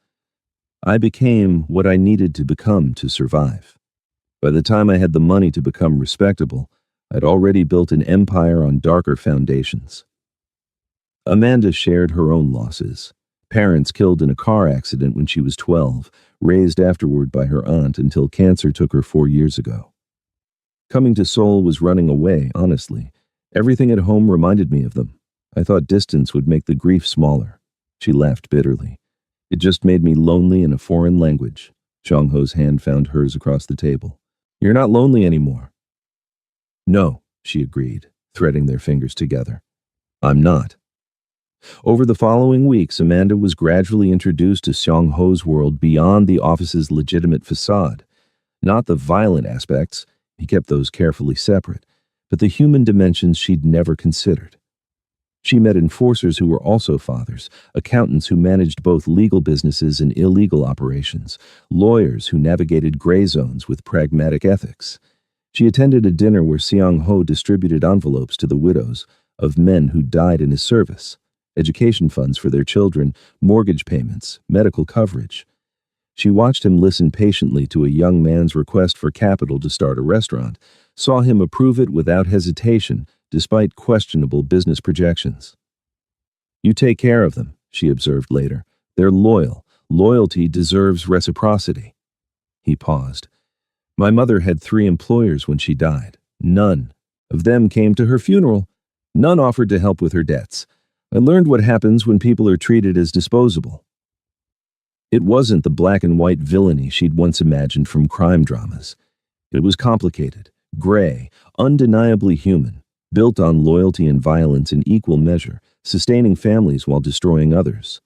"I became what I needed to become to survive. By the time I had the money to become respectable, I'd already built an empire on darker foundations." Amanda shared her own losses. Parents killed in a car accident when she was 12, raised afterward by her aunt until cancer took her 4 years ago. Coming to Seoul was running away, honestly. Everything at home reminded me of them. I thought distance would make the grief smaller. She laughed bitterly. "It just made me lonely in a foreign language." Seong Ho's hand found hers across the table. "You're not lonely anymore." "No," she agreed, threading their fingers together. "I'm not." Over the following weeks, Amanda was gradually introduced to Seong Ho's world beyond the office's legitimate facade. Not the violent aspects, he kept those carefully separate, but the human dimensions she'd never considered. She met enforcers who were also fathers, accountants who managed both legal businesses and illegal operations, lawyers who navigated gray zones with pragmatic ethics. She attended a dinner where Seong Ho distributed envelopes to the widows of men who died in his service, education funds for their children, mortgage payments, medical coverage. She watched him listen patiently to a young man's request for capital to start a restaurant, saw him approve it without hesitation, despite questionable business projections. "You take care of them," she observed later. "They're loyal. Loyalty deserves reciprocity." He paused. "My mother had 3 employers when she died. None of them came to her funeral. None offered to help with her debts. I learned what happens when people are treated as disposable." It wasn't the black and white villainy she'd once imagined from crime dramas. It was complicated, gray, undeniably human, built on loyalty and violence in equal measure, sustaining families while destroying others.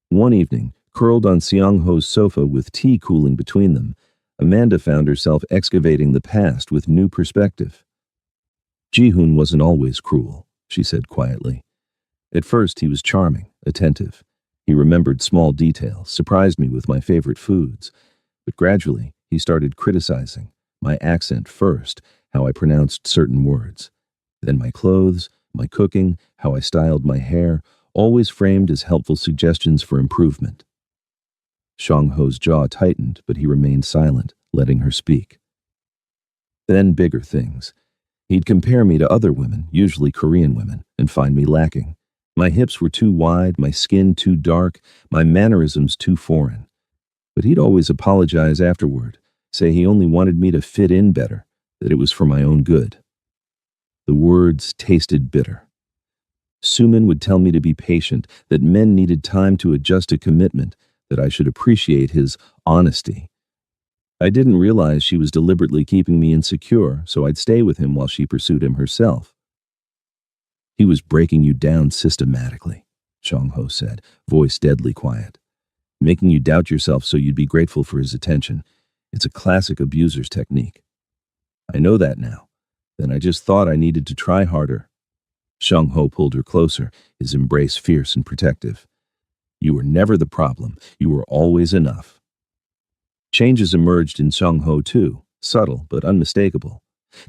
One evening, curled on Seong Ho's sofa with tea cooling between them, Amanda found herself excavating the past with new perspective. Ji-hoon wasn't always cruel, she said quietly. At first, he was charming, attentive. He remembered small details, surprised me with my favorite foods. But gradually, he started criticizing. My accent first, how I pronounced certain words. Then my clothes, my cooking, how I styled my hair, always framed as helpful suggestions for improvement. Shang-ho's jaw tightened, but he remained silent, letting her speak. Then bigger things. He'd compare me to other women, usually Korean women, and find me lacking. My hips were too wide, my skin too dark, my mannerisms too foreign. But he'd always apologize afterward, say he only wanted me to fit in better, that it was for my own good. The words tasted bitter. Suman would tell me to be patient, that men needed time to adjust to commitment, that I should appreciate his honesty. I didn't realize she was deliberately keeping me insecure, so I'd stay with him while she pursued him herself. He was breaking you down systematically, Shang-ho said, voice deadly quiet. Making you doubt yourself so you'd be grateful for his attention. It's a classic abuser's technique. I know that now. Then I just thought I needed to try harder. Shang-ho pulled her closer, his embrace fierce and protective. You were never the problem. You were always enough. Changes emerged in Shang-ho too, subtle but unmistakable.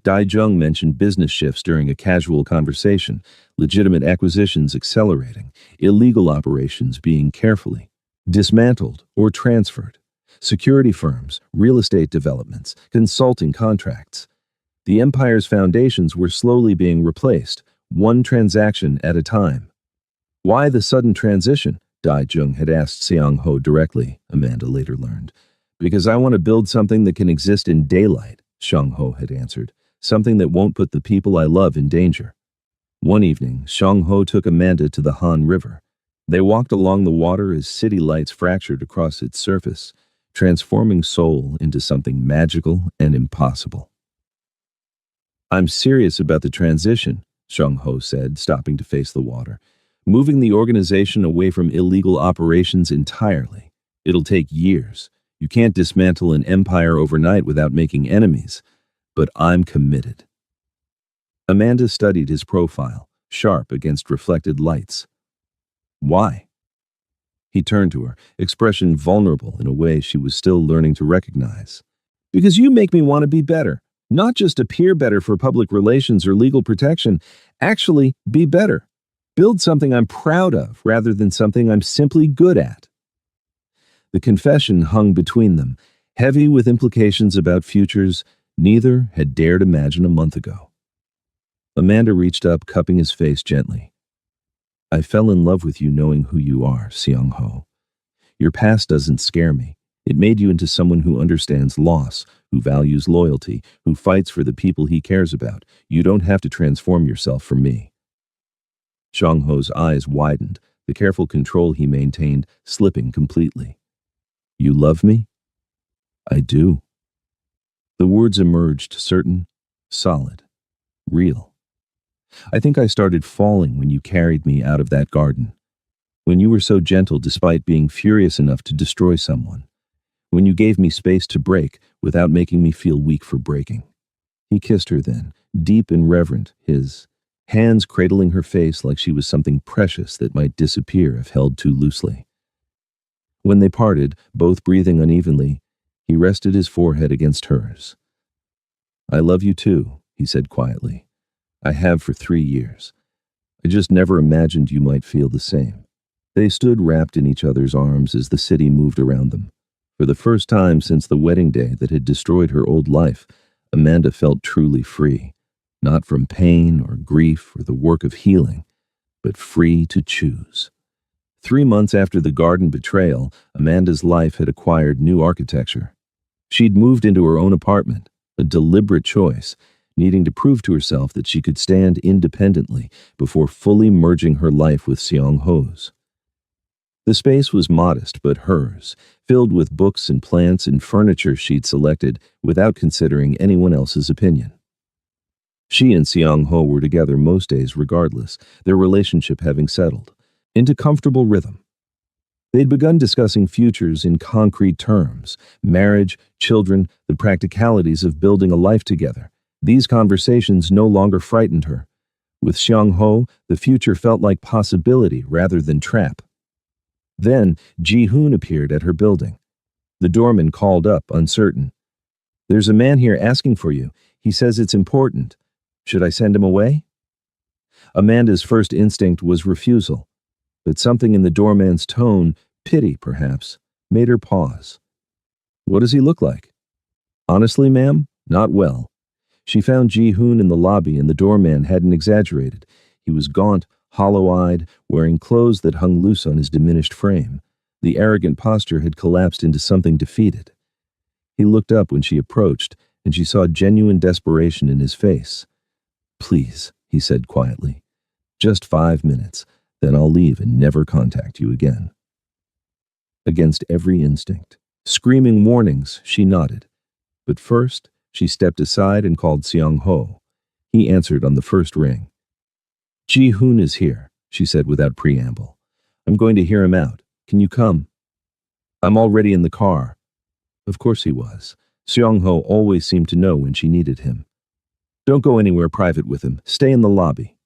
Dae-jung mentioned business shifts during a casual conversation, legitimate acquisitions accelerating, illegal operations being carefully dismantled or transferred, security firms, real estate developments, consulting contracts. The empire's foundations were slowly being replaced, one transaction at a time. Why the sudden transition? Dae-jung had asked Seong-ho directly, Amanda later learned. Because I want to build something that can exist in daylight, Shang-ho had answered, something that won't put the people I love in danger. One evening, Shang-ho took Amanda to the Han River. They walked along the water as city lights fractured across its surface, transforming Seoul into something magical and impossible. I'm serious about the transition, Shang-ho said, stopping to face the water, moving the organization away from illegal operations entirely. It'll take years. You can't dismantle an empire overnight without making enemies, but I'm committed. Amanda studied his profile, sharp against reflected lights. Why? He turned to her, expression vulnerable in a way she was still learning to recognize. Because you make me want to be better, not just appear better for public relations or legal protection, actually be better. Build something I'm proud of rather than something I'm simply good at. The confession hung between them, heavy with implications about futures neither had dared imagine a month ago. Amanda reached up, cupping his face gently. I fell in love with you knowing who you are, Seong-ho. Your past doesn't scare me. It made you into someone who understands loss, who values loyalty, who fights for the people he cares about. You don't have to transform yourself for me. Shang-ho's eyes widened, the careful control he maintained slipping completely. You love me? I do. The words emerged certain, solid, real. I think I started falling when you carried me out of that garden. When you were so gentle despite being furious enough to destroy someone. When you gave me space to break without making me feel weak for breaking. He kissed her then, deep and reverent, his hands cradling her face like she was something precious that might disappear if held too loosely. When they parted, both breathing unevenly, he rested his forehead against hers. I love you too, he said quietly. I have for 3 years. I just never imagined you might feel the same. They stood wrapped in each other's arms as the city moved around them. For the first time since the wedding day that had destroyed her old life, Amanda felt truly free, not from pain or grief or the work of healing, but free to choose. 3 months after the garden betrayal, Amanda's life had acquired new architecture. She'd moved into her own apartment, a deliberate choice, needing to prove to herself that she could stand independently before fully merging her life with Seong-ho's. The space was modest but hers, filled with books and plants and furniture she'd selected without considering anyone else's opinion. She and Seong-ho were together most days regardless, their relationship having settled into comfortable rhythm. They'd begun discussing futures in concrete terms, marriage, children, the practicalities of building a life together, These conversations no longer frightened her. With Xiang Ho, the future felt like possibility rather than trap. Then, Ji Hoon appeared at her building. The doorman called up, uncertain. "There's a man here asking for you. He says it's important. Should I send him away?" Amanda's first instinct was refusal, but something in the doorman's tone, pity perhaps, made her pause. "What does he look like?" "Honestly, ma'am, not well." She found Ji Hoon in the lobby, and the doorman hadn't exaggerated. He was gaunt, hollow-eyed, wearing clothes that hung loose on his diminished frame. The arrogant posture had collapsed into something defeated. He looked up when she approached, and she saw genuine desperation in his face. "Please," he said quietly. "Just 5 minutes, then I'll leave and never contact you again." Against every instinct, screaming warnings, she nodded. But first, she stepped aside and called Xiang Ho. He answered on the first ring. "Ji Hoon is here," she said without preamble. "I'm going to hear him out. Can you come?" "I'm already in the car." Of course he was. Xiang Ho always seemed to know when she needed him. "Don't go anywhere private with him. Stay in the lobby."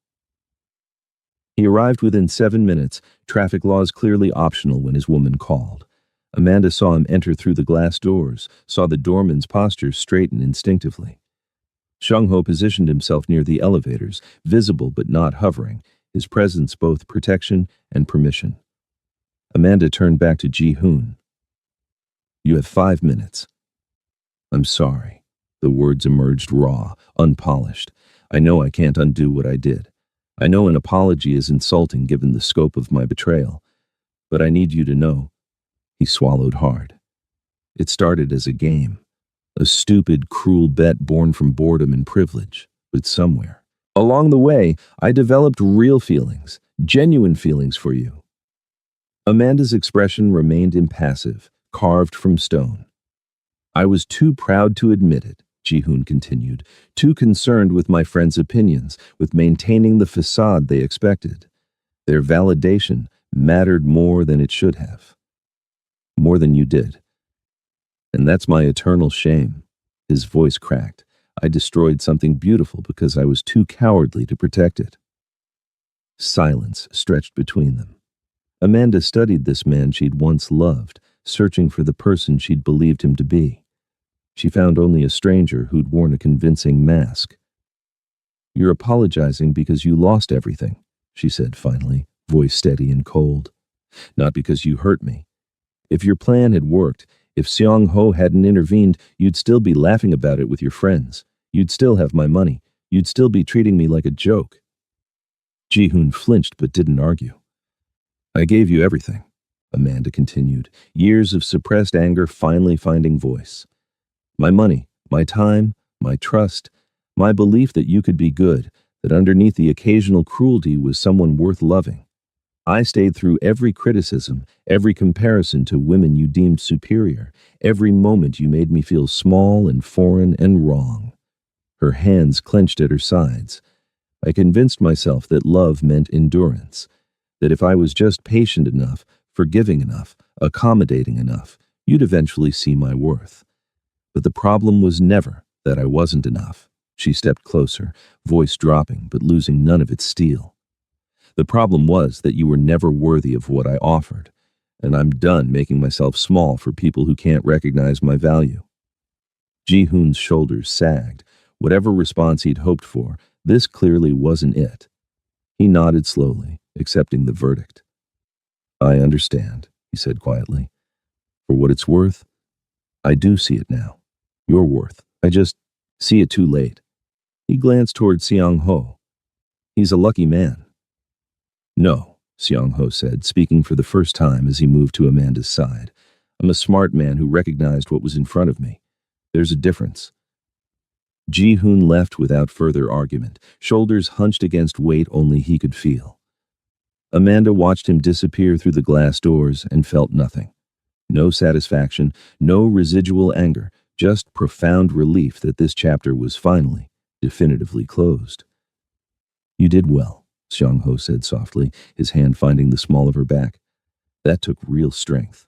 He arrived within 7 minutes, traffic laws clearly optional when his woman called. Amanda saw him enter through the glass doors, saw the doorman's posture straighten instinctively. Xiang Ho positioned himself near the elevators, visible but not hovering, his presence both protection and permission. Amanda turned back to Ji Hoon. "You have 5 minutes." "I'm sorry." The words emerged raw, unpolished. "I know I can't undo what I did. I know an apology is insulting given the scope of my betrayal. But I need you to know." He swallowed hard. "It started as a game. A stupid, cruel bet born from boredom and privilege. But somewhere along the way, I developed real feelings, genuine feelings for you." Amanda's expression remained impassive, carved from stone. "I was too proud to admit it," Ji Hoon continued, "too concerned with my friends' opinions, with maintaining the facade they expected. Their validation mattered more than it should have. More than you did. And that's my eternal shame." His voice cracked. "I destroyed something beautiful because I was too cowardly to protect it." Silence stretched between them. Amanda studied this man she'd once loved, searching for the person she'd believed him to be. She found only a stranger who'd worn a convincing mask. "You're apologizing because you lost everything," she said finally, voice steady and cold. "Not because you hurt me. If your plan had worked, if Xiang Ho hadn't intervened, you'd still be laughing about it with your friends. You'd still have my money. You'd still be treating me like a joke." Ji Hoon flinched but didn't argue. "I gave you everything," Amanda continued, years of suppressed anger finally finding voice. "My money, my time, my trust, my belief that you could be good, that underneath the occasional cruelty was someone worth loving. I stayed through every criticism, every comparison to women you deemed superior, every moment you made me feel small and foreign and wrong." Her hands clenched at her sides. "I convinced myself that love meant endurance, that if I was just patient enough, forgiving enough, accommodating enough, you'd eventually see my worth. But the problem was never that I wasn't enough." She stepped closer, voice dropping but losing none of its steel. "The problem was that you were never worthy of what I offered, and I'm done making myself small for people who can't recognize my value." Ji Hoon's shoulders sagged. Whatever response he'd hoped for, this clearly wasn't it. He nodded slowly, accepting the verdict. "I understand," he said quietly. "For what it's worth, I do see it now. Your worth. I just see it too late." He glanced toward Xiang Ho. "He's a lucky man." "No," Xiang Ho said, speaking for the first time as he moved to Amanda's side. "I'm a smart man who recognized what was in front of me. There's a difference." Ji Hoon left without further argument, shoulders hunched against weight only he could feel. Amanda watched him disappear through the glass doors and felt nothing. No satisfaction, no residual anger, just profound relief that this chapter was finally, definitively closed. "You did well," Xiang Ho said softly, his hand finding the small of her back. "That took real strength."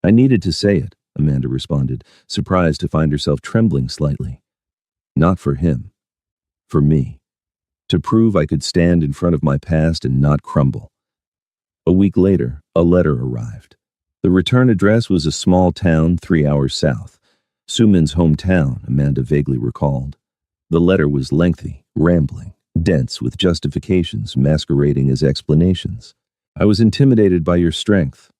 "I needed to say it," Amanda responded, surprised to find herself trembling slightly. Not for him. For me. To prove I could stand in front of my past and not crumble. A week later, a letter arrived. The return address was a small town 3 hours south. Sumin's hometown, Amanda vaguely recalled. The letter was lengthy, rambling, dense with justifications masquerading as explanations. I was intimidated by your strength.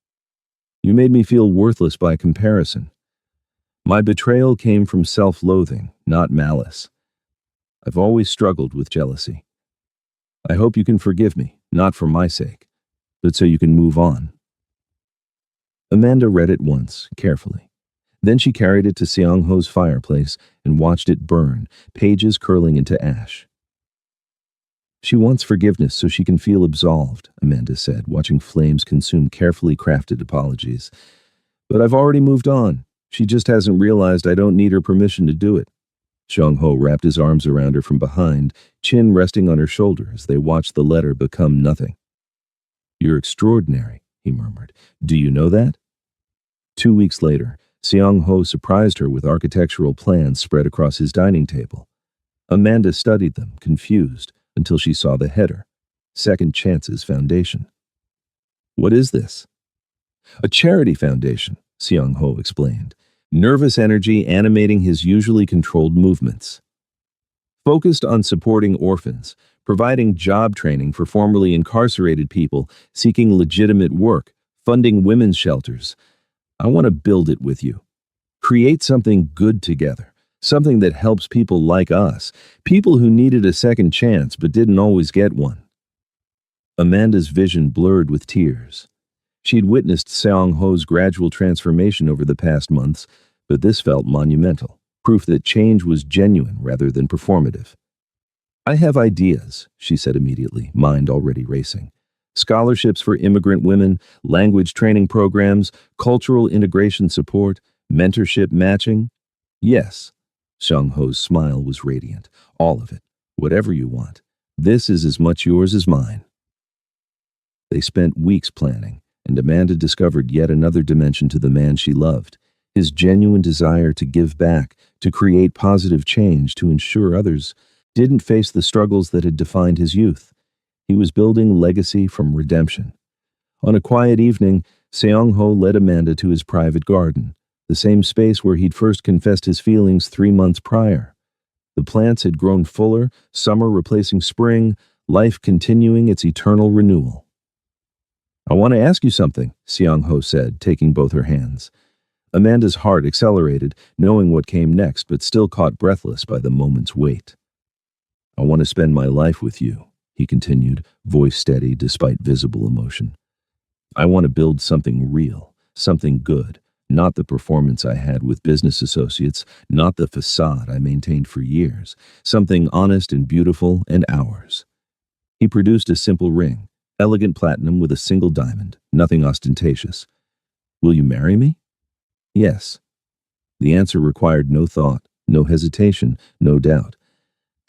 You made me feel worthless by comparison. My betrayal came from self-loathing, not malice. I've always struggled with jealousy. I hope you can forgive me, not for my sake, but so you can move on. Amanda read it once, carefully. Then she carried it to Seong-ho's fireplace and watched it burn, pages curling into ash. She wants forgiveness so she can feel absolved, Amanda said, watching flames consume carefully crafted apologies. But I've already moved on. She just hasn't realized I don't need her permission to do it. Seong-ho wrapped his arms around her from behind, chin resting on her shoulder as they watched the letter become nothing. You're extraordinary, he murmured. Do you know that? 2 weeks later, Seong-ho surprised her with architectural plans spread across his dining table. Amanda studied them, confused, until she saw the header, Second Chances Foundation. What is this? A charity foundation, Seong-ho explained, nervous energy animating his usually controlled movements. Focused on supporting orphans, providing job training for formerly incarcerated people seeking legitimate work, funding women's shelters. I want to build it with you. Create something good together, something that helps people like us, people who needed a second chance but didn't always get one. Amanda's vision blurred with tears. She'd witnessed Seong-ho's gradual transformation over the past months, but this felt monumental, proof that change was genuine rather than performative. I have ideas, she said immediately, mind already racing. Scholarships for immigrant women, language training programs, cultural integration support, mentorship matching. Yes. Seong-ho's smile was radiant. All of it. Whatever you want. This is as much yours as mine. They spent weeks planning, and Amanda discovered yet another dimension to the man she loved, his genuine desire to give back, to create positive change, to ensure others didn't face the struggles that had defined his youth. He was building legacy from redemption. On a quiet evening, Seong-ho led Amanda to his private garden, the same space where he'd first confessed his feelings 3 months prior. The plants had grown fuller, summer replacing spring, life continuing its eternal renewal. I want to ask you something, Seong-ho said, taking both her hands. Amanda's heart accelerated, knowing what came next, but still caught breathless by the moment's wait. I want to spend my life with you, he continued, voice steady despite visible emotion. I want to build something real, something good, not the performance I had with business associates, not the facade I maintained for years, something honest and beautiful and ours. He produced a simple ring, elegant platinum with a single diamond, nothing ostentatious. Will you marry me? Yes. The answer required no thought, no hesitation, no doubt.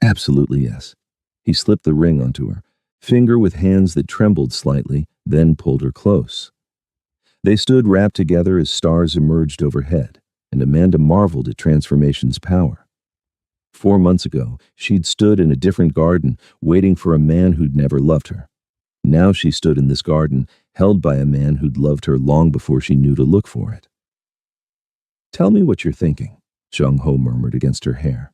Absolutely yes. He slipped the ring onto her, finger with hands that trembled slightly, then pulled her close. They stood wrapped together as stars emerged overhead, and Amanda marveled at transformation's power. 4 months ago, she'd stood in a different garden, waiting for a man who'd never loved her. Now she stood in this garden, held by a man who'd loved her long before she knew to look for it. Tell me what you're thinking, Seong-ho murmured against her hair.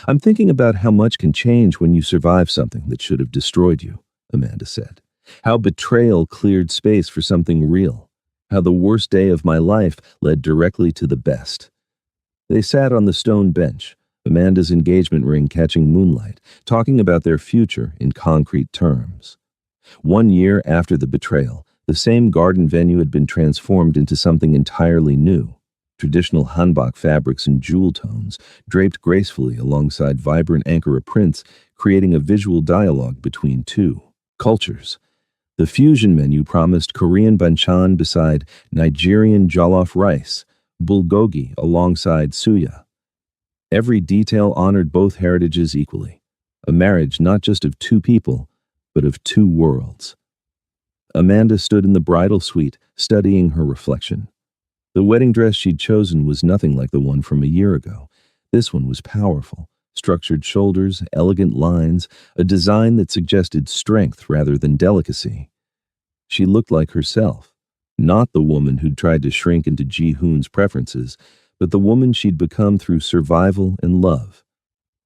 I'm thinking about how much can change when you survive something that should have destroyed you, Amanda said. How betrayal cleared space for something real. How the worst day of my life led directly to the best. They sat on the stone bench, Amanda's engagement ring catching moonlight, talking about their future in concrete terms. 1 year after the betrayal, the same garden venue had been transformed into something entirely new. Traditional hanbok fabrics and jewel tones, draped gracefully alongside vibrant Ankara prints, creating a visual dialogue between two cultures. The fusion menu promised Korean banchan beside Nigerian jollof rice, bulgogi alongside suya. Every detail honored both heritages equally, a marriage not just of two people, but of two worlds. Amanda stood in the bridal suite, studying her reflection. The wedding dress she'd chosen was nothing like the one from a year ago. This one was powerful, Structured shoulders, elegant lines, a design that suggested strength rather than delicacy. She looked like herself, not the woman who'd tried to shrink into Ji-hoon's preferences, but the woman she'd become through survival and love.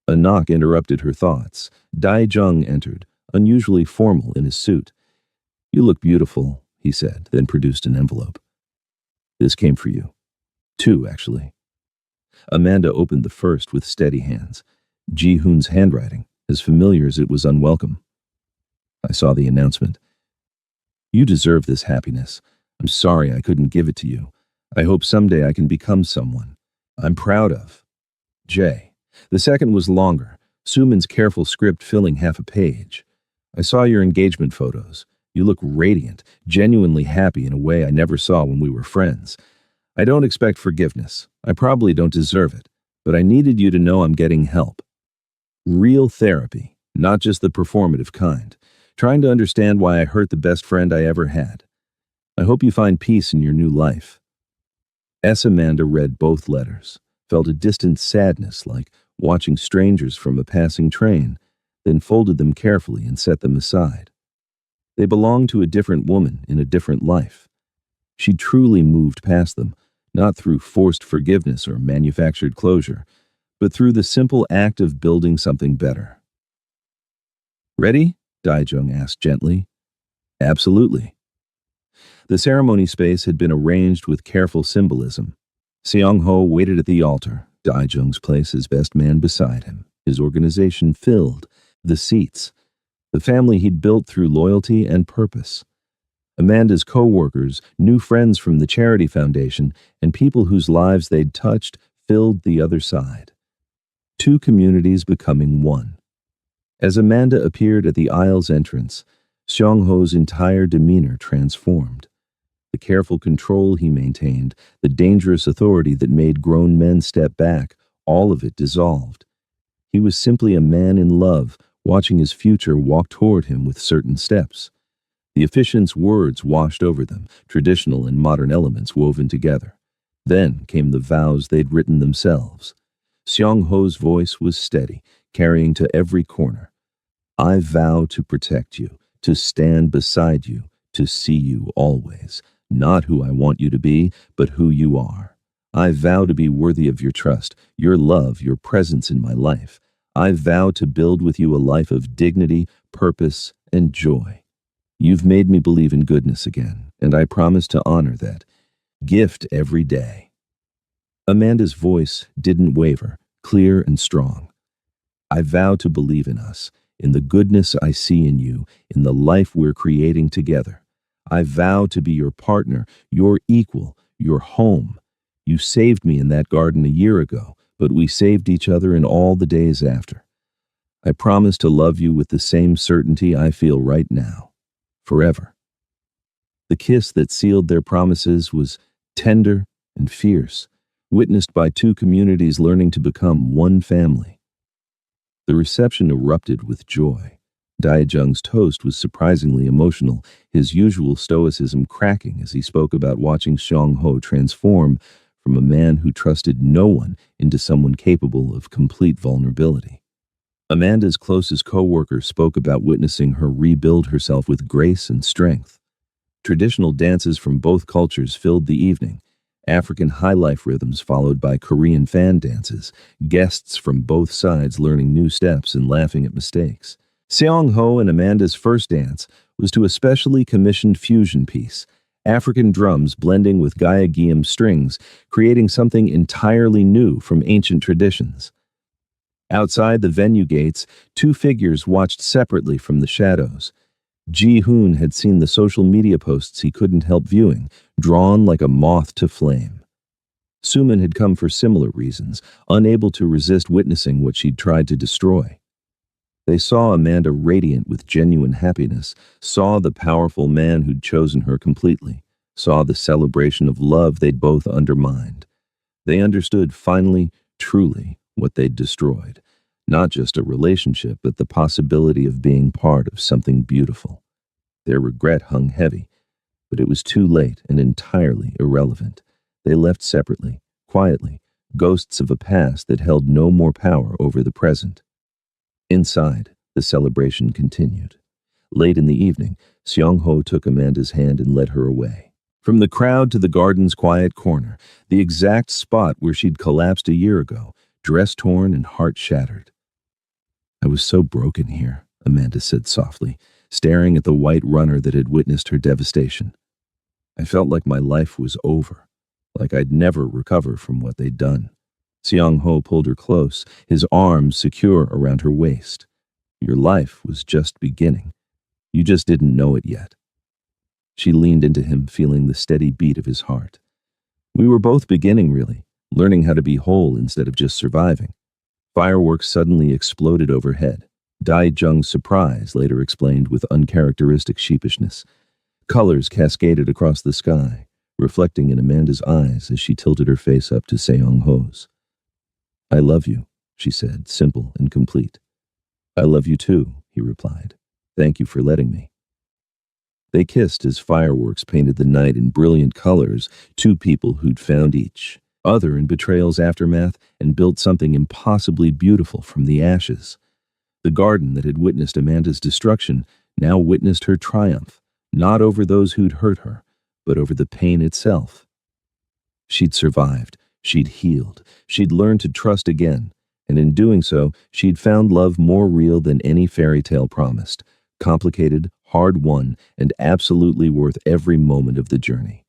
A knock interrupted her thoughts. Dae-jung entered, unusually formal in his suit. "You look beautiful," he said, then produced an envelope. "This came for you. 2, actually." Amanda opened the first with steady hands. Ji-hoon's handwriting, as familiar as it was unwelcome. I saw the announcement. "You deserve this happiness. I'm sorry I couldn't give it to you. I hope someday I can become someone I'm proud of. J." The second was longer, Suman's careful script filling half a page. "I saw your engagement photos. You look radiant, genuinely happy in a way I never saw when we were friends. I don't expect forgiveness. I probably don't deserve it, but I needed you to know I'm getting help. Real therapy, not just the performative kind. Trying to understand why I hurt the best friend I ever had. I hope you find peace in your new life." Amanda read both letters, felt a distant sadness like watching strangers from a passing train, then folded them carefully and set them aside. They belonged to a different woman in a different life. She truly moved past them, not through forced forgiveness or manufactured closure, but through the simple act of building something better. "Ready?" Dae-jung asked gently. "Absolutely." The ceremony space had been arranged with careful symbolism. Seong-ho waited at the altar, Dae-jung's place as best man beside him. His organization filled the seats, the family he'd built through loyalty and purpose. Amanda's co-workers, new friends from the charity foundation, and people whose lives they'd touched filled the other side. 2 communities becoming one. As Amanda appeared at the aisle's entrance, Seong-ho's entire demeanor transformed. The careful control he maintained, the dangerous authority that made grown men step back, all of it dissolved. He was simply a man in love, watching his future walk toward him with certain steps. The officiant's words washed over them, traditional and modern elements woven together. Then came the vows they'd written themselves. Seong-ho's voice was steady, carrying to every corner. "I vow to protect you, to stand beside you, to see you always. Not who I want you to be, but who you are. I vow to be worthy of your trust, your love, your presence in my life. I vow to build with you a life of dignity, purpose, and joy. You've made me believe in goodness again, and I promise to honor that gift every day." Amanda's voice didn't waver, clear and strong. "I vow to believe in us, in the goodness I see in you, in the life we're creating together. I vow to be your partner, your equal, your home. You saved me in that garden a year ago, but we saved each other in all the days after. I promise to love you with the same certainty I feel right now, forever." The kiss that sealed their promises was tender and fierce, witnessed by 2 communities learning to become one family. The reception erupted with joy. Dae-jung's toast was surprisingly emotional, his usual stoicism cracking as he spoke about watching Seong-ho transform from a man who trusted no one into someone capable of complete vulnerability. Amanda's closest co-worker spoke about witnessing her rebuild herself with grace and strength. Traditional dances from both cultures filled the evening, African high-life rhythms followed by Korean fan dances, guests from both sides learning new steps and laughing at mistakes. Seong-ho and Amanda's first dance was to a specially commissioned fusion piece, African drums blending with Gaya-geum strings, creating something entirely new from ancient traditions. Outside the venue gates, 2 figures watched separately from the shadows. Ji-hoon had seen the social media posts he couldn't help viewing, drawn like a moth to flame. Suman had come for similar reasons, unable to resist witnessing what she'd tried to destroy. They saw Amanda radiant with genuine happiness, saw the powerful man who'd chosen her completely, saw the celebration of love they'd both undermined. They understood finally, truly, what they'd destroyed. Not just a relationship, but the possibility of being part of something beautiful. Their regret hung heavy, but it was too late and entirely irrelevant. They left separately, quietly, ghosts of a past that held no more power over the present. Inside, the celebration continued. Late in the evening, Seong-ho took Amanda's hand and led her away. From the crowd to the garden's quiet corner, the exact spot where she'd collapsed a year ago, dress torn and heart shattered. "I was so broken here," Amanda said softly, staring at the white runner that had witnessed her devastation. "I felt like my life was over, like I'd never recover from what they'd done." Seong-ho pulled her close, his arms secure around her waist. "Your life was just beginning. You just didn't know it yet." She leaned into him, feeling the steady beat of his heart. "We were both beginning, really, learning how to be whole instead of just surviving." Fireworks suddenly exploded overhead. Dai Jung's surprise later explained with uncharacteristic sheepishness. Colors cascaded across the sky, reflecting in Amanda's eyes as she tilted her face up to Seong-ho's. "I love you," she said, simple and complete. "I love you too," he replied. "Thank you for letting me." They kissed as fireworks painted the night in brilliant colors, two people who'd found each other in betrayal's aftermath and built something impossibly beautiful from the ashes. The garden that had witnessed Amanda's destruction now witnessed her triumph, not over those who'd hurt her, but over the pain itself. She'd survived, she'd healed, she'd learned to trust again, and in doing so, she'd found love more real than any fairy tale promised, complicated, hard-won, and absolutely worth every moment of the journey.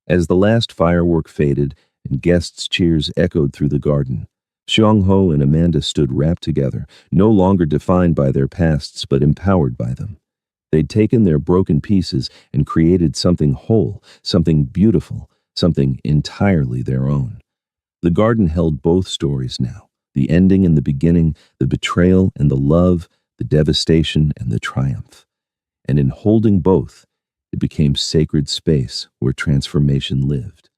As the last firework faded and guests' cheers echoed through the garden, Seong-ho and Amanda stood wrapped together, no longer defined by their pasts but empowered by them. They'd taken their broken pieces and created something whole, something beautiful, something entirely their own. The garden held both stories now, the ending and the beginning, the betrayal and the love, the devastation and the triumph. And in holding both, it became sacred space where transformation lived.